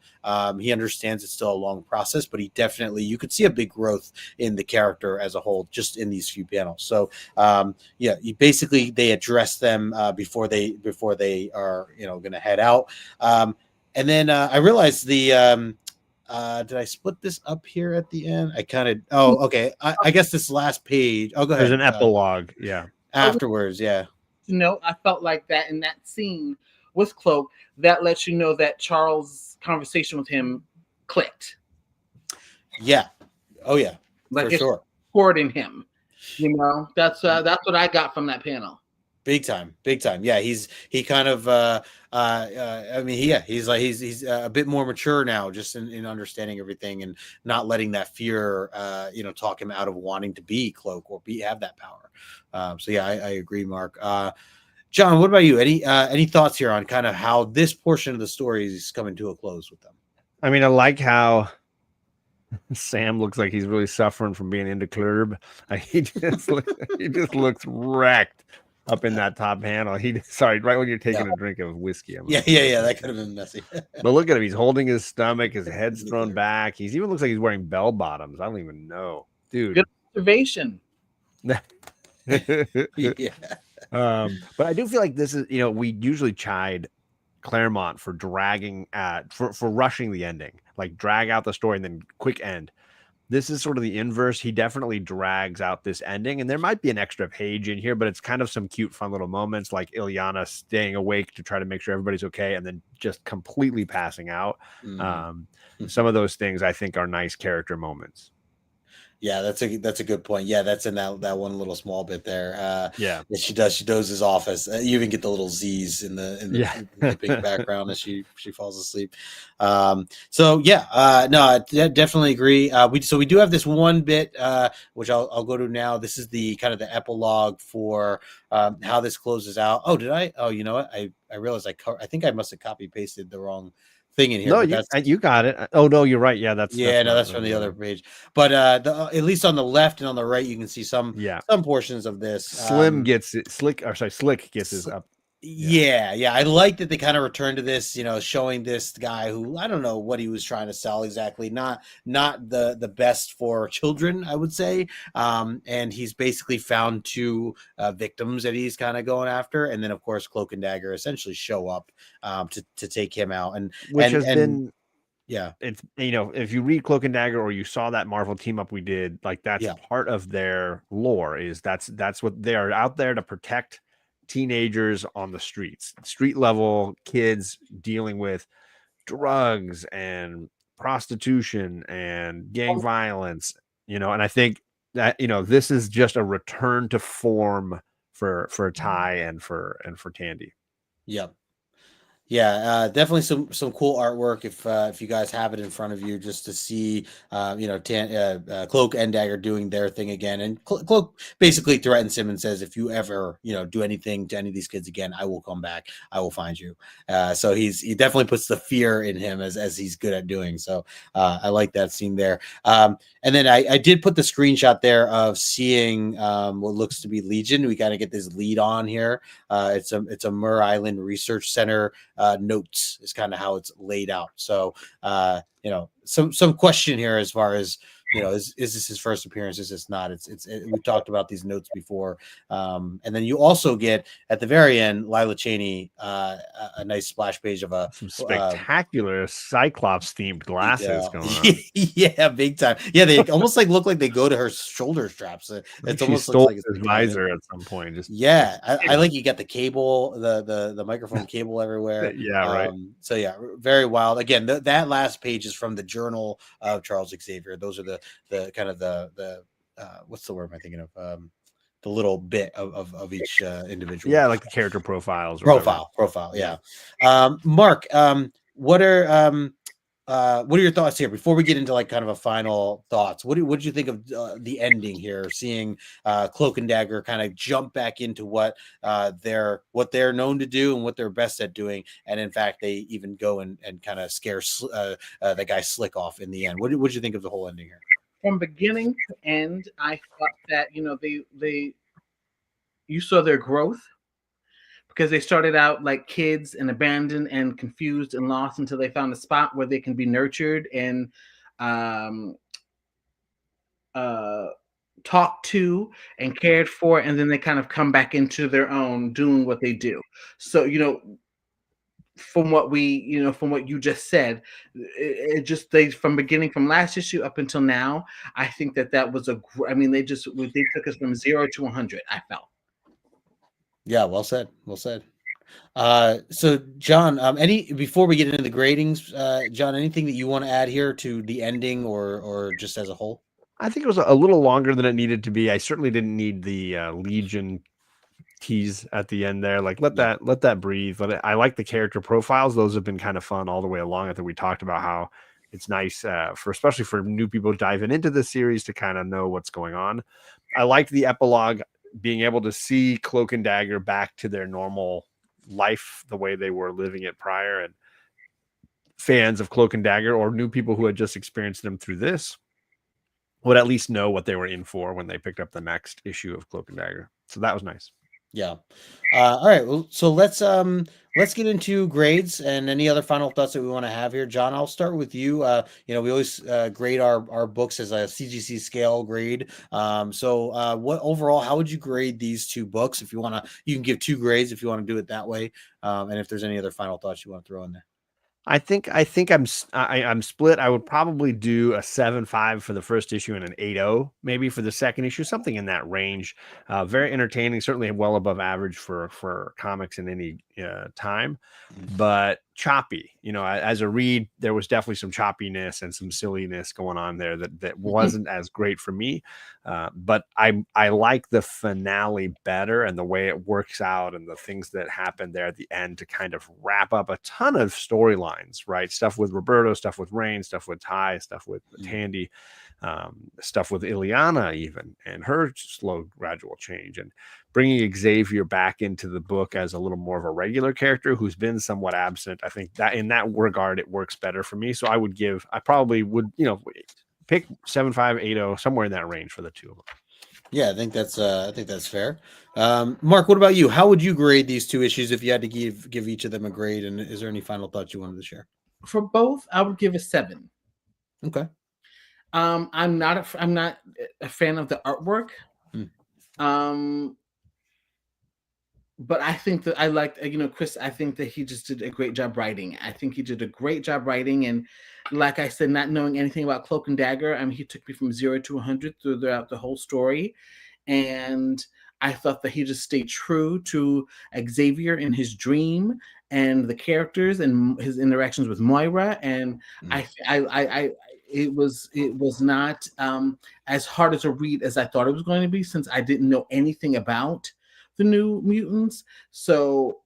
He understands it's still a long process, but you could see a big growth in the character as a whole just in these few panels. So basically they address them before they are going to head out. And then I realized did I split this up here at the end? Okay. I guess this last page. Oh, go ahead. There's an epilogue. Afterwards. Yeah. I felt like that in that scene with Cloak, that lets you know that Charles' conversation with him clicked. Yeah. Oh yeah. Like for sure. Supporting him. That's what I got from that panel. Big time. Yeah, he's kind of he's a bit more mature now, just in understanding everything and not letting that fear talk him out of wanting to be Cloak or have that power. So yeah, I agree, Mark. John, what about you? Any thoughts here on kind of how this portion of the story is coming to a close with them? I mean, I like how Sam looks like he's really suffering from being into Club. He just looks wrecked up in that top panel. Right when you're taking a drink of whiskey. Yeah. That could have been messy. But look at him. He's holding his stomach. His head's thrown back. He even looks like he's wearing bell bottoms. I don't even know. Dude. Good observation. Yeah. But I do feel like this is, we usually chide Claremont for dragging for rushing the ending, like drag out the story and then quick end. This is sort of the inverse. He definitely drags out this ending, and there might be an extra page in here, but it's kind of some cute, fun little moments like Ilyana staying awake to try to make sure everybody's okay, and then just completely passing out. Some of those things I think are nice character moments. Yeah, that's a good point. Yeah, that's in that one little small bit there. Yeah, that she dozes off as you even get the little Z's in the big background as she falls asleep. So yeah, no, I definitely agree. We do have this one bit which I'll go to now. This is the kind of the epilogue for how this closes out. Oh, did I? Oh, you know what? I realized I think I must have copy pasted the wrong thing in here. No, you got it. Oh no, you're right. Yeah, that's from the other page. But at least on the left and on the right, you can see some portions of this. Slick gets his up. Yeah. I like that they kind of return to this, showing this guy who I don't know what he was trying to sell exactly. Not the best for children, I would say. And he's basically found two victims that he's kind of going after, and then of course Cloak and Dagger essentially show up to take him out, it's if you read Cloak and Dagger or you saw that Marvel team up we did, like that's part of their lore. Is that's what they are out there to protect teenagers on the street level kids dealing with drugs and prostitution and gang violence, and I think that this is just a return to form for Ty and for Tandy. Yeah, definitely some cool artwork if you guys have it in front of you, just to see Cloak and Dagger doing their thing again. And Cloak basically threatens him and says, if you ever do anything to any of these kids again, I will come back. I will find you. So he definitely puts the fear in him as he's good at doing. So I like that scene there. And then I did put the screenshot there of seeing what looks to be Legion. We got to get this lead on here. It's a Mur Island Research Center. Notes is kind of how it's laid out. So some question here as far as is this his first appearance? Is this not? We've talked about these notes before. And then you also get at the very end Lila Cheney, a nice splash page of some spectacular Cyclops themed glasses going on. Yeah, big time. Yeah, they almost look like they go to her shoulder straps. It's almost stole like his visor at some point. I like you got the cable, the microphone cable everywhere. Yeah, right. So yeah, very wild. Again, that last page is from the Journal of Charles Xavier. Those are the kind of the what's the word am I thinking of? The little bit of each individual. Yeah, like the character profiles. Profile. Yeah. Mark, what are your thoughts here before we get into kind of a final thoughts? What did you think of the ending here? Seeing Cloak and Dagger kind of jump back into what they're known to do and what they're best at doing, and in fact they even go and kind of scare the guy Slick off in the end. What did you think of the whole ending here? From beginning to end, I thought that you saw their growth, because they started out like kids and abandoned and confused and lost until they found a spot where they can be nurtured and talked to and cared for, and then they kind of come back into their own doing what they do. So from what you just said, from last issue up until now, I think that was they took us from 0 to 100. I felt. Yeah, well said. So John, before we get into the gradings, John, anything that you want to add here to the ending or just as a whole? I think it was a little longer than it needed to be. I certainly didn't need the Legion tease at the end there. Let that breathe. I like the character profiles. Those have been kind of fun all the way along. I think we talked about how it's nice especially for new people diving into this series to kind of know what's going on. I liked the epilogue, being able to see Cloak and Dagger back to their normal life, the way they were living it prior, and fans of Cloak and Dagger or new people who had just experienced them through this would at least know what they were in for when they picked up the next issue of Cloak and Dagger. So that was nice. Yeah. All right. Well, so let's get into grades and any other final thoughts that we want to have here. John, I'll start with you. We always grade our books as a CGC scale grade. What overall, how would you grade these two books? If you want to, you can give two grades if you want to do it that way. And if there's any other final thoughts you want to throw in there. I think I'm split. I would probably do a 7.5 for the first issue and an 8.0 maybe for the second issue, something in that range. Very entertaining, certainly well above average for comics in any time, but choppy. As a read, there was definitely some choppiness and some silliness going on there that wasn't as great for me. But I like the finale better and the way it works out and the things that happen there at the end to kind of wrap up a ton of storylines, right? Stuff with Roberto, stuff with Rain, stuff with Ty, stuff with Tandy, stuff with Ileana even, and her slow gradual change, and bringing Xavier back into the book as a little more of a regular character who's been somewhat absent. I think that in that regard, it works better for me. So I probably would, pick 7.5, 8.0, somewhere in that range for the two of them. Yeah, I think that's fair. Mark, what about you? How would you grade these two issues if you had to give each of them a grade? And is there any final thoughts you wanted to share? For both, I would give a 7. Okay. I'm not a fan of the artwork. But I think that I liked, Chris, I think that he just did a great job writing. I think he did a great job writing. And like I said, not knowing anything about Cloak and Dagger, he took me from 0 to 100 throughout the whole story. And I thought that he just stayed true to Xavier in his dream and the characters and his interactions with Moira. And it was not as hard as a read as I thought it was going to be, since I didn't know anything about the New Mutants. So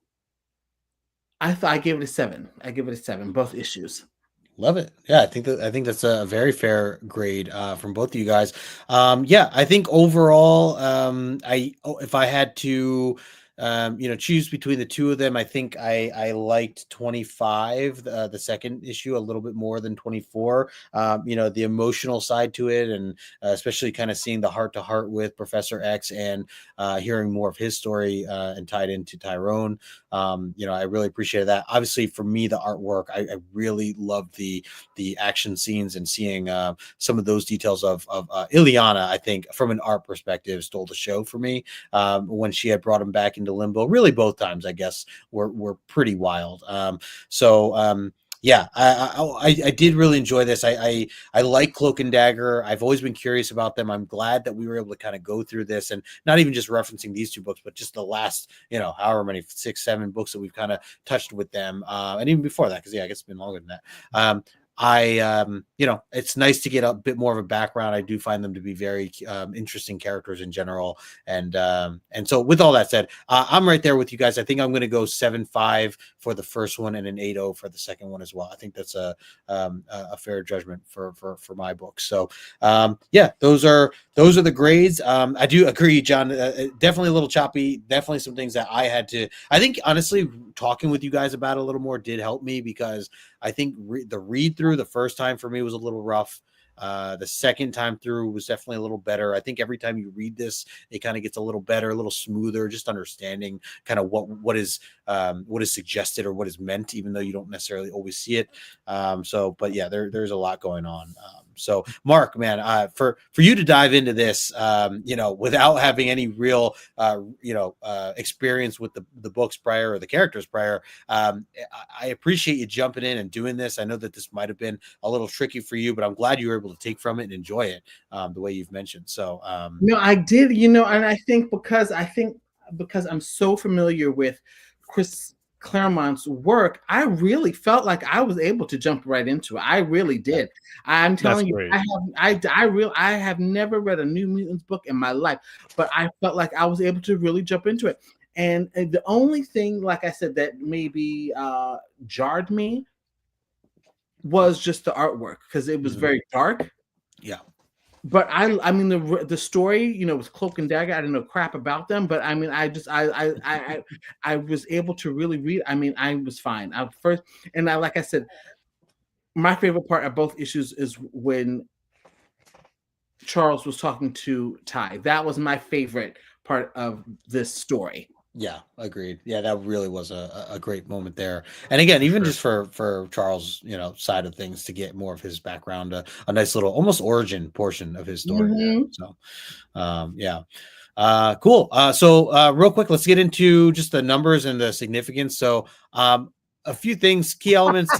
I gave it a 7. I give it a 7, both issues. Love it. Yeah, I think that's a very fair grade from both of you guys. I think overall, if I had to choose between the two of them, I think I liked 25, the second issue, a little bit more than 24. The emotional side to it, and especially kind of seeing the heart to heart with Professor X and hearing more of his story and tied into Tyrone. I really appreciated that. Obviously, for me, the artwork, I really loved the action scenes and seeing some of those details of Ileana. I think from an art perspective, stole the show for me when she had brought him back into limbo. Really, both times, I guess, were pretty wild. I did really enjoy this. I like Cloak and Dagger. I've always been curious about them. I'm glad that we were able to kind of go through this, and not even just referencing these two books, but just the last, however many 6, 7 books that we've kind of touched with them, and even before that, because I guess it's been longer than that. It's nice to get a bit more of a background. I do find them to be very interesting characters in general. And so with all that said, I'm right there with you guys. I think I'm going to go 7.5 for the first one and an 8.0 for the second one as well. I think that's a fair judgment for my book. So those are the grades. I do agree, John, definitely a little choppy, definitely some things that I think honestly, talking with you guys about it a little more did help me, because I think the read through the first time for me was a little rough. The second time through was definitely a little better. I think every time you read this, it kind of gets a little better, a little smoother, just understanding kind of what is suggested or what is meant, even though you don't necessarily always see it. But yeah, there's a lot going on. So Mark, man, for you to dive into this, without having any real, experience with the books prior or the characters prior, I appreciate you jumping in and doing this. I know that this might have been a little tricky for you, but I'm glad you were able to take from it and enjoy it the way you've mentioned. So, no, I did, and I think because I'm so familiar with Chris Claremont's work, I really felt like I was able to jump right into it. I really did. I'm telling you, I have never read a New Mutants book in my life, but I felt like I was able to really jump into it. And the only thing, like I said, that maybe jarred me was just the artwork, because it was very dark. Yeah. But I mean the story, with Cloak and Dagger, I didn't know crap about them. But I mean, I was able to really read. I mean, I was fine. Like I said, my favorite part of both issues is when Charles was talking to Ty. That was my favorite part of this story. Yeah, agreed. Yeah, that really was a great moment there. And again, even just for Charles, side of things to get more of his background, a nice little almost origin portion of his story there. So, yeah. Cool. So real quick, let's get into just the numbers and the significance. So, a few things, key elements.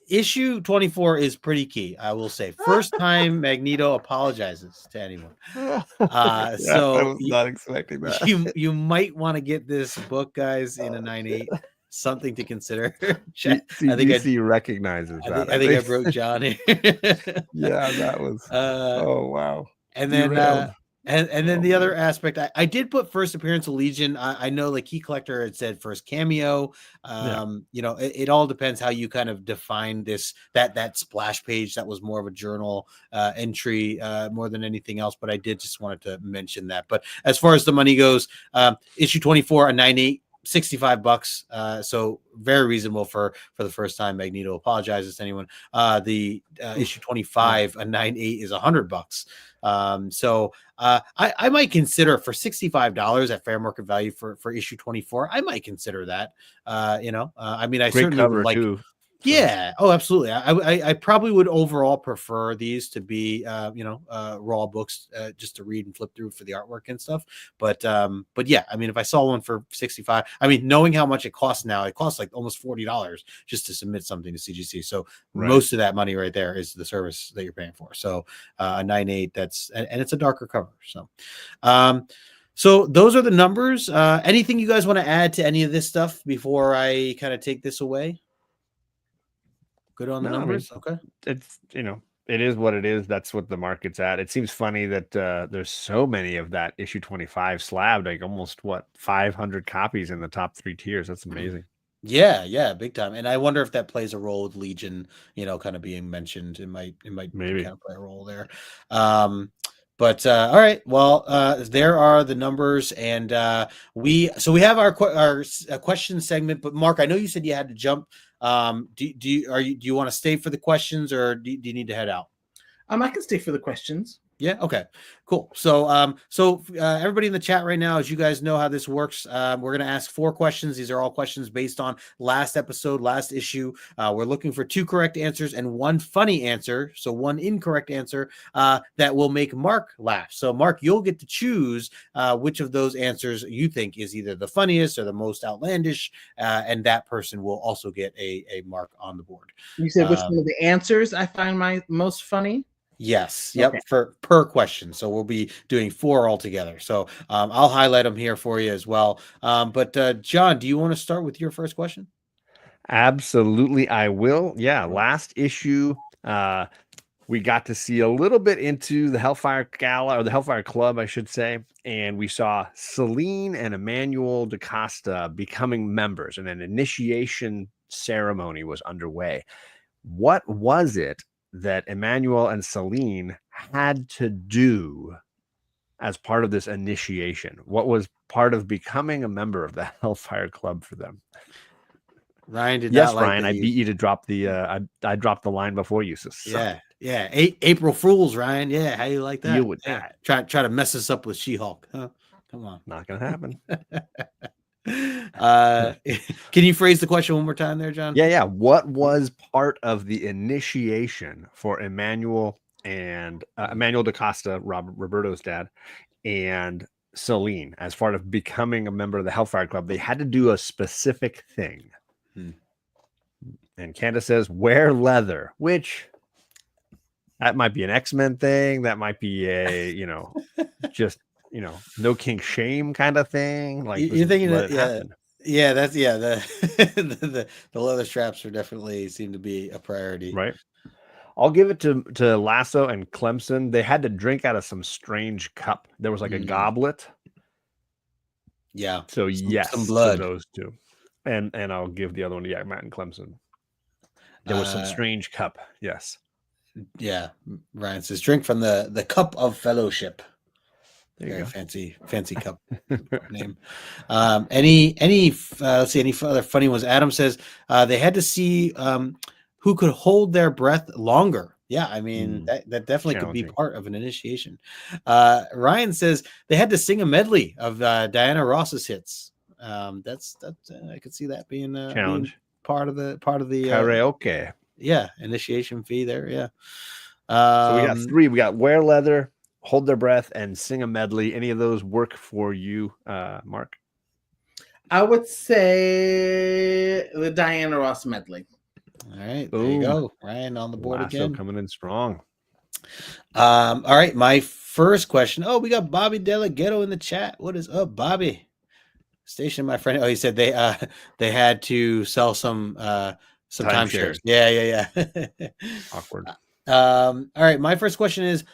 Issue 24 is pretty key, I will say. First time Magneto apologizes to anyone. Yeah, So I was not expecting that. You might want to get this book, guys, in a 9.8. Something to consider. DC recognizes that. I think I broke John here. Yeah, that was. Oh wow. And then and then the other aspect, I did put first appearance of Legion. I know like Key Collector had said first cameo. It all depends how you kind of define this that splash page. That was more of a journal entry more than anything else. But I did just wanted to mention that. But as far as the money goes, issue 24, a 9.8. $65, so very reasonable for the first time Magneto apologizes to anyone. The issue 25, a 9.8 is $100. So I might consider for $65 at fair market value for issue 24. I might consider that. I mean, I certainly would like. Too. Yeah. Oh, absolutely. I probably would overall prefer these to be, raw books just to read and flip through for the artwork and stuff. But yeah, I mean, if I saw one for 65, I mean, knowing how much it costs now, it costs like almost $40 just to submit something to CGC. So most of that money right there is the service that you're paying for. So a 9.8, and it's a darker cover. So, so those are the numbers. Anything you guys want to add to any of this stuff before I kind of take this away? Good on the numbers. Okay. It's, it is what it is. That's what the market's at. It seems funny that there's so many of that issue 25 slab, like almost 500 copies in the top 3 tiers. That's amazing. Yeah, big time. And I wonder if that plays a role with Legion, kind of being mentioned. It might maybe kind of play a role there. But all right, well, there are the numbers, and we have our question segment. But Mark, I know you said you had to jump. Do you want to stay for the questions, or do you need to head out? I can stay for the questions. Yeah. Okay. Cool. So, everybody in the chat right now, as you guys know how this works, we're going to ask 4 questions. These are all questions based on last episode, last issue. We're looking for 2 correct answers and 1 funny answer. So 1 incorrect answer that will make Mark laugh. So Mark, you'll get to choose which of those answers you think is either the funniest or the most outlandish, and that person will also get a mark on the board. You said which one of the answers I find my most funny? Yes. Yep. Okay. Per question. So we'll be doing 4 altogether. So I'll highlight them here for you as well. But John, do you want to start with your first question? Absolutely, I will. Yeah. Last issue, we got to see a little bit into the Hellfire Gala, or the Hellfire Club, I should say. And we saw Selene and Emmanuel DaCosta becoming members, and an initiation ceremony was underway. What was it that Emmanuel and Selene had to do as part of this initiation? What was part of becoming a member of the Hellfire Club for them? Ryan did yes, not like Ryan, I beat you to drop the I dropped the line before you. So yeah. April Fools, Ryan. Yeah, how you like that? Deal with that. Try to mess us up with She-Hulk. Huh? Come on. Not gonna happen. Can you phrase the question one more time there, John? Yeah. What was part of the initiation for Emmanuel and Emmanuel DaCosta, Roberto's dad, and Selene, as part of becoming a member of the Hellfire Club? They had to do a specific thing. And Candace says, wear leather, which that might be an X-Men thing. That might be a, just, no kink shame kind of thing. Like, you're thinking that, the leather straps are definitely seem to be a priority. Right. I'll give it to Lasso and Clemson. They had to drink out of some strange cup. There was like a goblet. Yeah. So some blood. Those 2. And I'll give the other one to Matt and Clemson. There was some strange cup. Yes. Yeah. Ryan says, drink from the cup of fellowship. Very fancy cup name. Let's see, any other funny ones? Adam says they had to see who could hold their breath longer Yeah, I mean that definitely could be Challenging. part of an initiation. Ryan says they had to sing a medley of Diana Ross's hits. That's I could see that being Challenge. part of the Karaoke. initiation fee there. Yeah. So we got 3. We got wear leather, hold their breath, and sing a medley. Any of those work for you, Mark? I would say the Diana Ross medley. All right, Boom. there you go, Ryan on the board Lasso again. coming in strong. All right, my first question. Oh, we got Bobby Delaghetto in the chat. What is up, Bobby? Station, my friend. Oh, he said they had to sell some timeshares. Yeah. Awkward. All right, my first question is,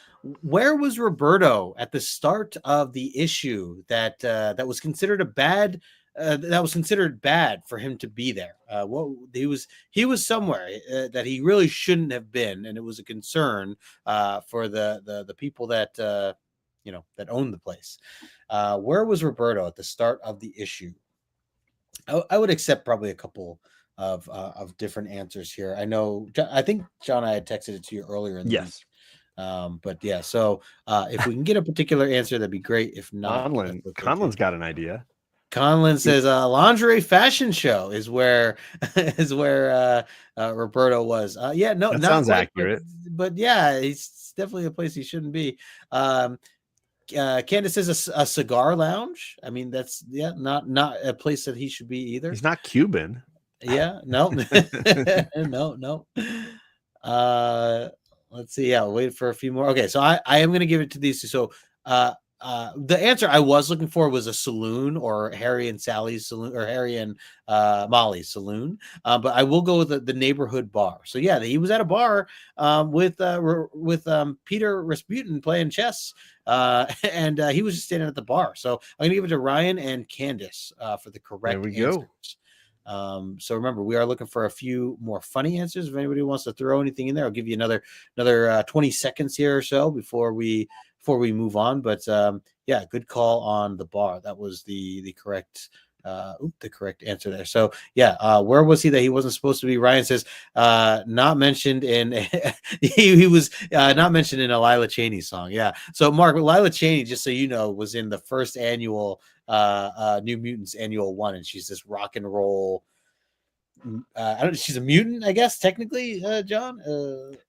where was Roberto at the start of the issue that was considered a bad that was considered bad for him to be there? He was somewhere that he really shouldn't have been, and it was a concern for the people that that own the place. Where was Roberto at the start of the issue? I would accept probably a couple of different answers here. I think John, I had texted it to you earlier in the week. But yeah, so if we can get a particular answer, that'd be great. If not, Conlin's got an idea. Conlin says lingerie fashion show is where Roberto was. Yeah, no, that not sounds quite, accurate. but yeah, he's definitely a place he shouldn't be. Candace says a cigar lounge. I mean, that's not a place that he should be either. He's not Cuban. Yeah, no. No. Let's see. Yeah, wait for a few more. Okay, so I am going to give it to these two. So the answer I was looking for was a saloon, or Harry and Sally's saloon, or Harry and Molly's saloon. But I will go with the neighborhood bar. So yeah, he was at a bar with Peter Rasputin playing chess, and he was just standing at the bar. So I'm gonna give it to Ryan and Candace for the correct answers. So remember, we are looking for a few more funny answers. If anybody wants to throw anything in there, I'll give you another 20 seconds here or so before we move on. But yeah, good call on the bar. That was the correct answer there. So yeah, where was he that he wasn't supposed to be? Ryan says not mentioned in he was not mentioned in a Lila Cheney song. Yeah. So Mark, Lila Cheney, just so you know, was in the first annual New Mutants annual 1, and she's this rock and roll. She's a mutant, I guess, technically, John.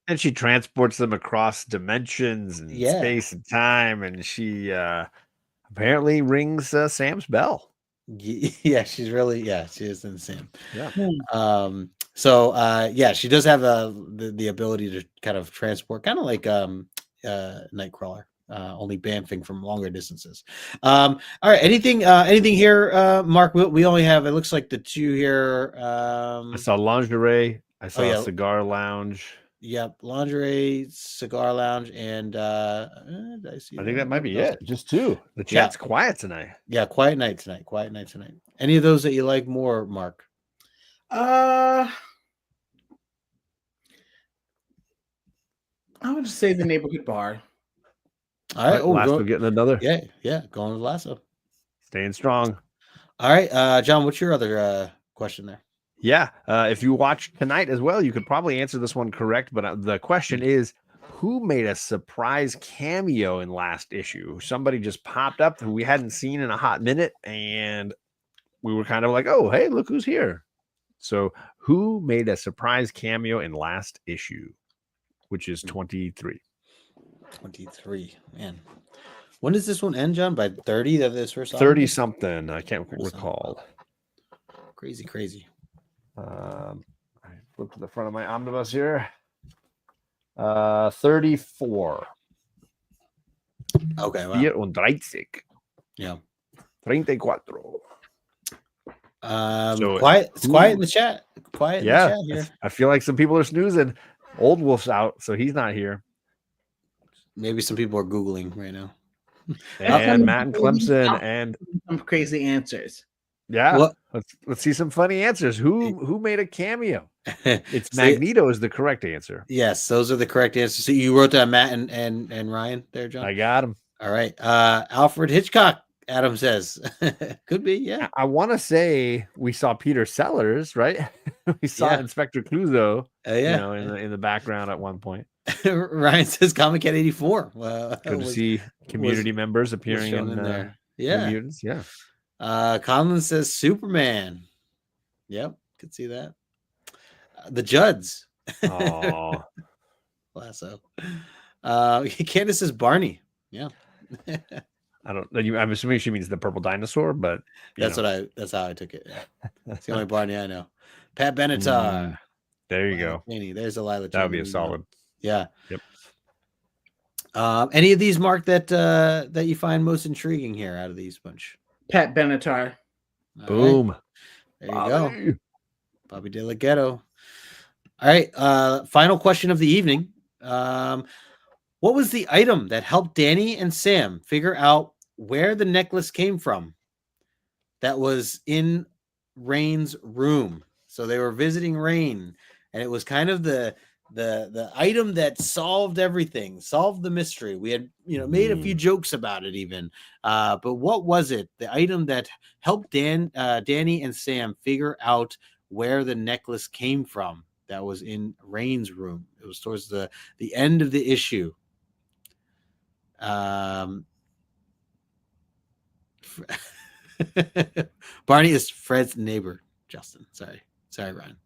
And she transports them across dimensions and space and time, and she apparently rings Sam's bell. Yeah, she's really, she is in Sam. Yeah. So yeah, she does have the ability to kind of transport, kind of like Nightcrawler. Only bamfing from longer distances. All right. Anything here, Mark? We only have, it looks like, the two here. I saw lingerie. I saw cigar lounge. Yep, lingerie, cigar lounge, and I think that might be it. Just 2. The chat's quiet tonight. Yeah, quiet night tonight. Any of those that you like more, Mark? I would just say the neighborhood bar. All right. Lasso getting another. Yeah. Going with Lasso. Staying strong. All right. John, what's your other question there? Yeah. If you watch tonight as well, you could probably answer this one correct. But the question is, who made a surprise cameo in last issue? Somebody just popped up who we hadn't seen in a hot minute, and we were kind of like, oh, hey, look who's here. So who made a surprise cameo in last issue, which is 23? 23, man. When does this one end, John? By 30 of this first 30 something. I can't recall. Crazy. I flip to the front of my omnibus here. 34. Okay. Wow. 34. Yeah. 34. Quiet. It's quiet in the chat. Quiet in the chat here. I feel like some people are snoozing. Old Wolf's out, so he's not here. Maybe some people are Googling right now. And Matt and Clemson and some crazy answers. Yeah. Let's see some funny answers. Who made a cameo? It's Magneto is the correct answer. Yes, those are the correct answers. So you wrote down Matt and Ryan there, John? I got him. All right. Alfred Hitchcock, Adam says. Could be, yeah. I want to say we saw Peter Sellers, right? We saw Inspector Clouseau, in the background at one point. Ryan says Comic Cat 84. Good to see community members appearing in there. New Mutants. Yeah. Conlon says Superman. Yep, could see that. The Judds. Oh, Lasso. Candace says Barney. Yeah. I don't. I'm assuming she means the purple dinosaur, but that's how I took it. Yeah. It's the only Barney I know. Pat Benatar. There you go. Cheney. There's a Lila. That would be a solid. Yeah. Yep. Any of these, Mark, that you find most intriguing here out of these bunch? Pat Benatar. Boom. Right. There you go. Bobby De La Ghetto. All right. Final question of the evening. What was the item that helped Danny and Sam figure out where the necklace came from that was in Rain's room? So they were visiting Rain, and it was kind of the item that solved everything, solved the mystery. We had, made a few jokes about it even. But what was it? The item that helped Danny and Sam figure out where the necklace came from that was in Rain's room. It was towards the end of the issue. Barney is Fred's neighbor, Justin. Sorry, Ryan.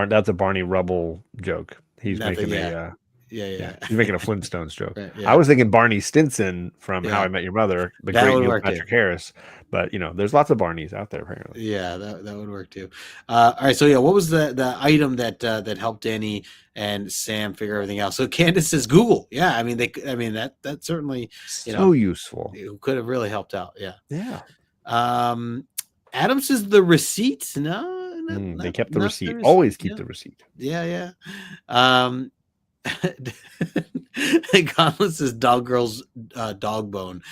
That's a Barney Rubble joke. He's making he's making a Flintstones joke. Right, yeah. I was thinking Barney Stinson from How I Met Your Mother, the that great Neil Patrick Harris. But there's lots of Barneys out there apparently. Yeah, that would work too. All right, so what was the item that helped Danny and Sam figure everything out? So Candace says Google. Yeah, that certainly so useful. It could have really helped out. Yeah. Yeah. Adam says the receipt. No. They kept the receipt. Always keep the receipt. Yeah. Conlon says dog girl's dog bone.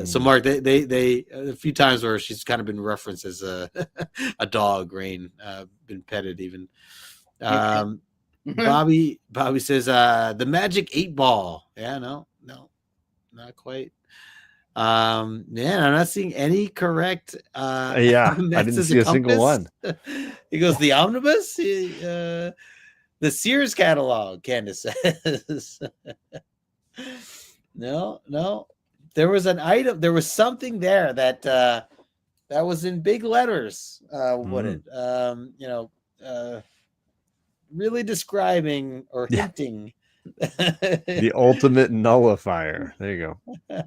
So Mark, they a few times where she's kind of been referenced as a dog, Rain, been petted even. Bobby says the magic 8-ball. Yeah, no, not quite. I'm not seeing any correct. I didn't see a single one. He goes the omnibus, the Sears catalog. Candace says, no. There was an item. There was something there that was in big letters. Really describing or hinting the ultimate nullifier. There you go.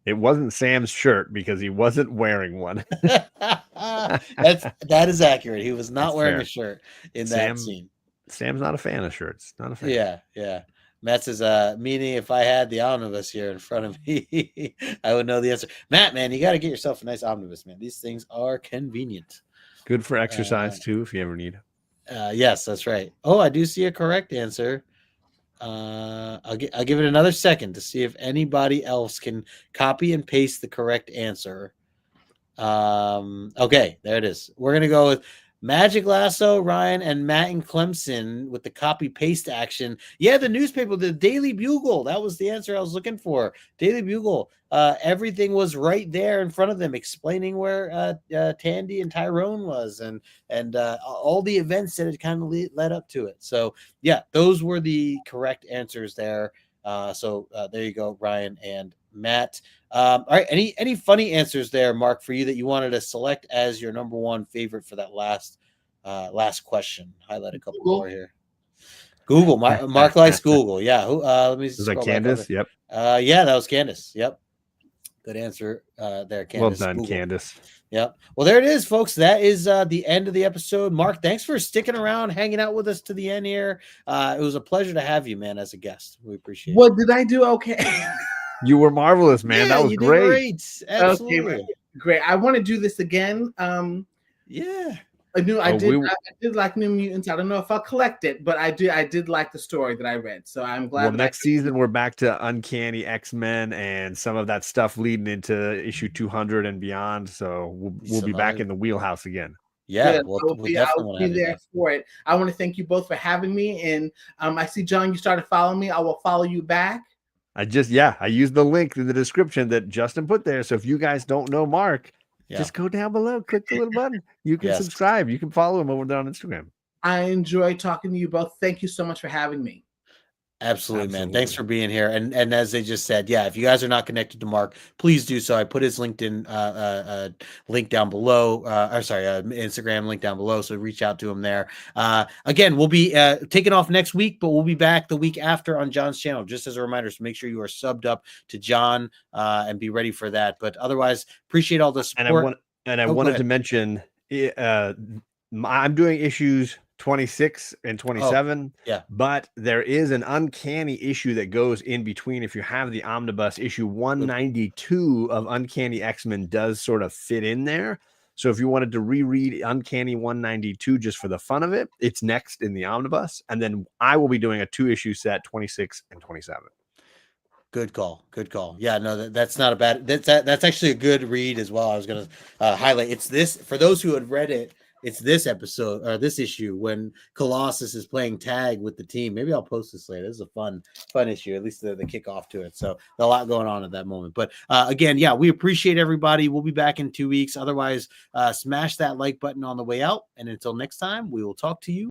It wasn't Sam's shirt because he wasn't wearing one. That is accurate. He was not wearing a shirt in that scene. Sam's not a fan of shirts. Not a fan. Yeah. Matt says, meaning if I had the omnibus here in front of me, I would know the answer. Matt, man, you got to get yourself a nice omnibus, man. These things are convenient. Good for exercise too, if you ever need. Yes, that's right. Oh, I do see a correct answer. I'll give it another second to see if anybody else can copy and paste the correct answer. Okay, there it is. We're gonna go with Magic Lasso, Ryan, and Matt and Clemson with the copy paste action. Yeah, the newspaper, the Daily Bugle. That was the answer I was looking for. Daily Bugle. Everything was right there in front of them, explaining where Tandy and Tyrone was, and all the events that had kind of led up to it. So yeah, those were the correct answers there. So there you go, Ryan and Matt. All right, any funny answers there, Mark, for you that you wanted to select as your number one favorite for that last question? Highlight a couple more here. Google. Mark likes Google. Yeah. Let me. Was that Candace? Yep. Yeah, that was Candace. Yep. Good answer there, Candace. Well done, Google. Candace. Yep. Well, there it is, folks. That is the end of the episode. Mark, thanks for sticking around, hanging out with us to the end here. It was a pleasure to have you, man, as a guest. We appreciate it. What did I do? Okay. You were marvelous, man. That was great. Great. Absolutely. Okay, great. I want to do this again. Yeah. I did like New Mutants. I don't know if I'll collect it, but I did like the story that I read. So I'm glad. Well, next season we're back to Uncanny X-Men and some of that stuff leading into issue 200 and beyond. So we'll be back in the wheelhouse again. Yeah, I'll be there for it. I want to thank you both for having me. And I see, John, you started following me. I will follow you back. I used the link in the description that Justin put there. So if you guys don't know Mark, just go down below, click the little button. You can subscribe. You can follow him over there on Instagram. I enjoy talking to you both. Thank you so much for having me. Absolutely, man. Thanks for being here. And as they just said, yeah, if you guys are not connected to Marc, please do so. I put his LinkedIn link down below. Instagram link down below. So reach out to him there. Again, we'll be taking off next week, but we'll be back the week after on John's channel. Just as a reminder, so make sure you are subbed up to John and be ready for that. But otherwise, appreciate all the support. And I wanted to mention, I'm doing issues 26 and 27. Yeah. But there is an uncanny issue that goes in between. If you have the omnibus, issue 192 of Uncanny X-Men does sort of fit in there. So if you wanted to reread Uncanny 192 just for the fun of it, it's next in the omnibus. And then I will be doing a 2-issue set, 26 and 27. Good call. Good call. Yeah, no, that's not a bad. That's actually a good read as well. I was going to highlight. It's this for those who had read it. It's this episode or this issue when Colossus is playing tag with the team. Maybe I'll post this later. This is a fun issue, at least the kickoff to it. So a lot going on at that moment. But again, yeah, we appreciate everybody. We'll be back in 2 weeks. Otherwise, smash that like button on the way out. And until next time, we will talk to you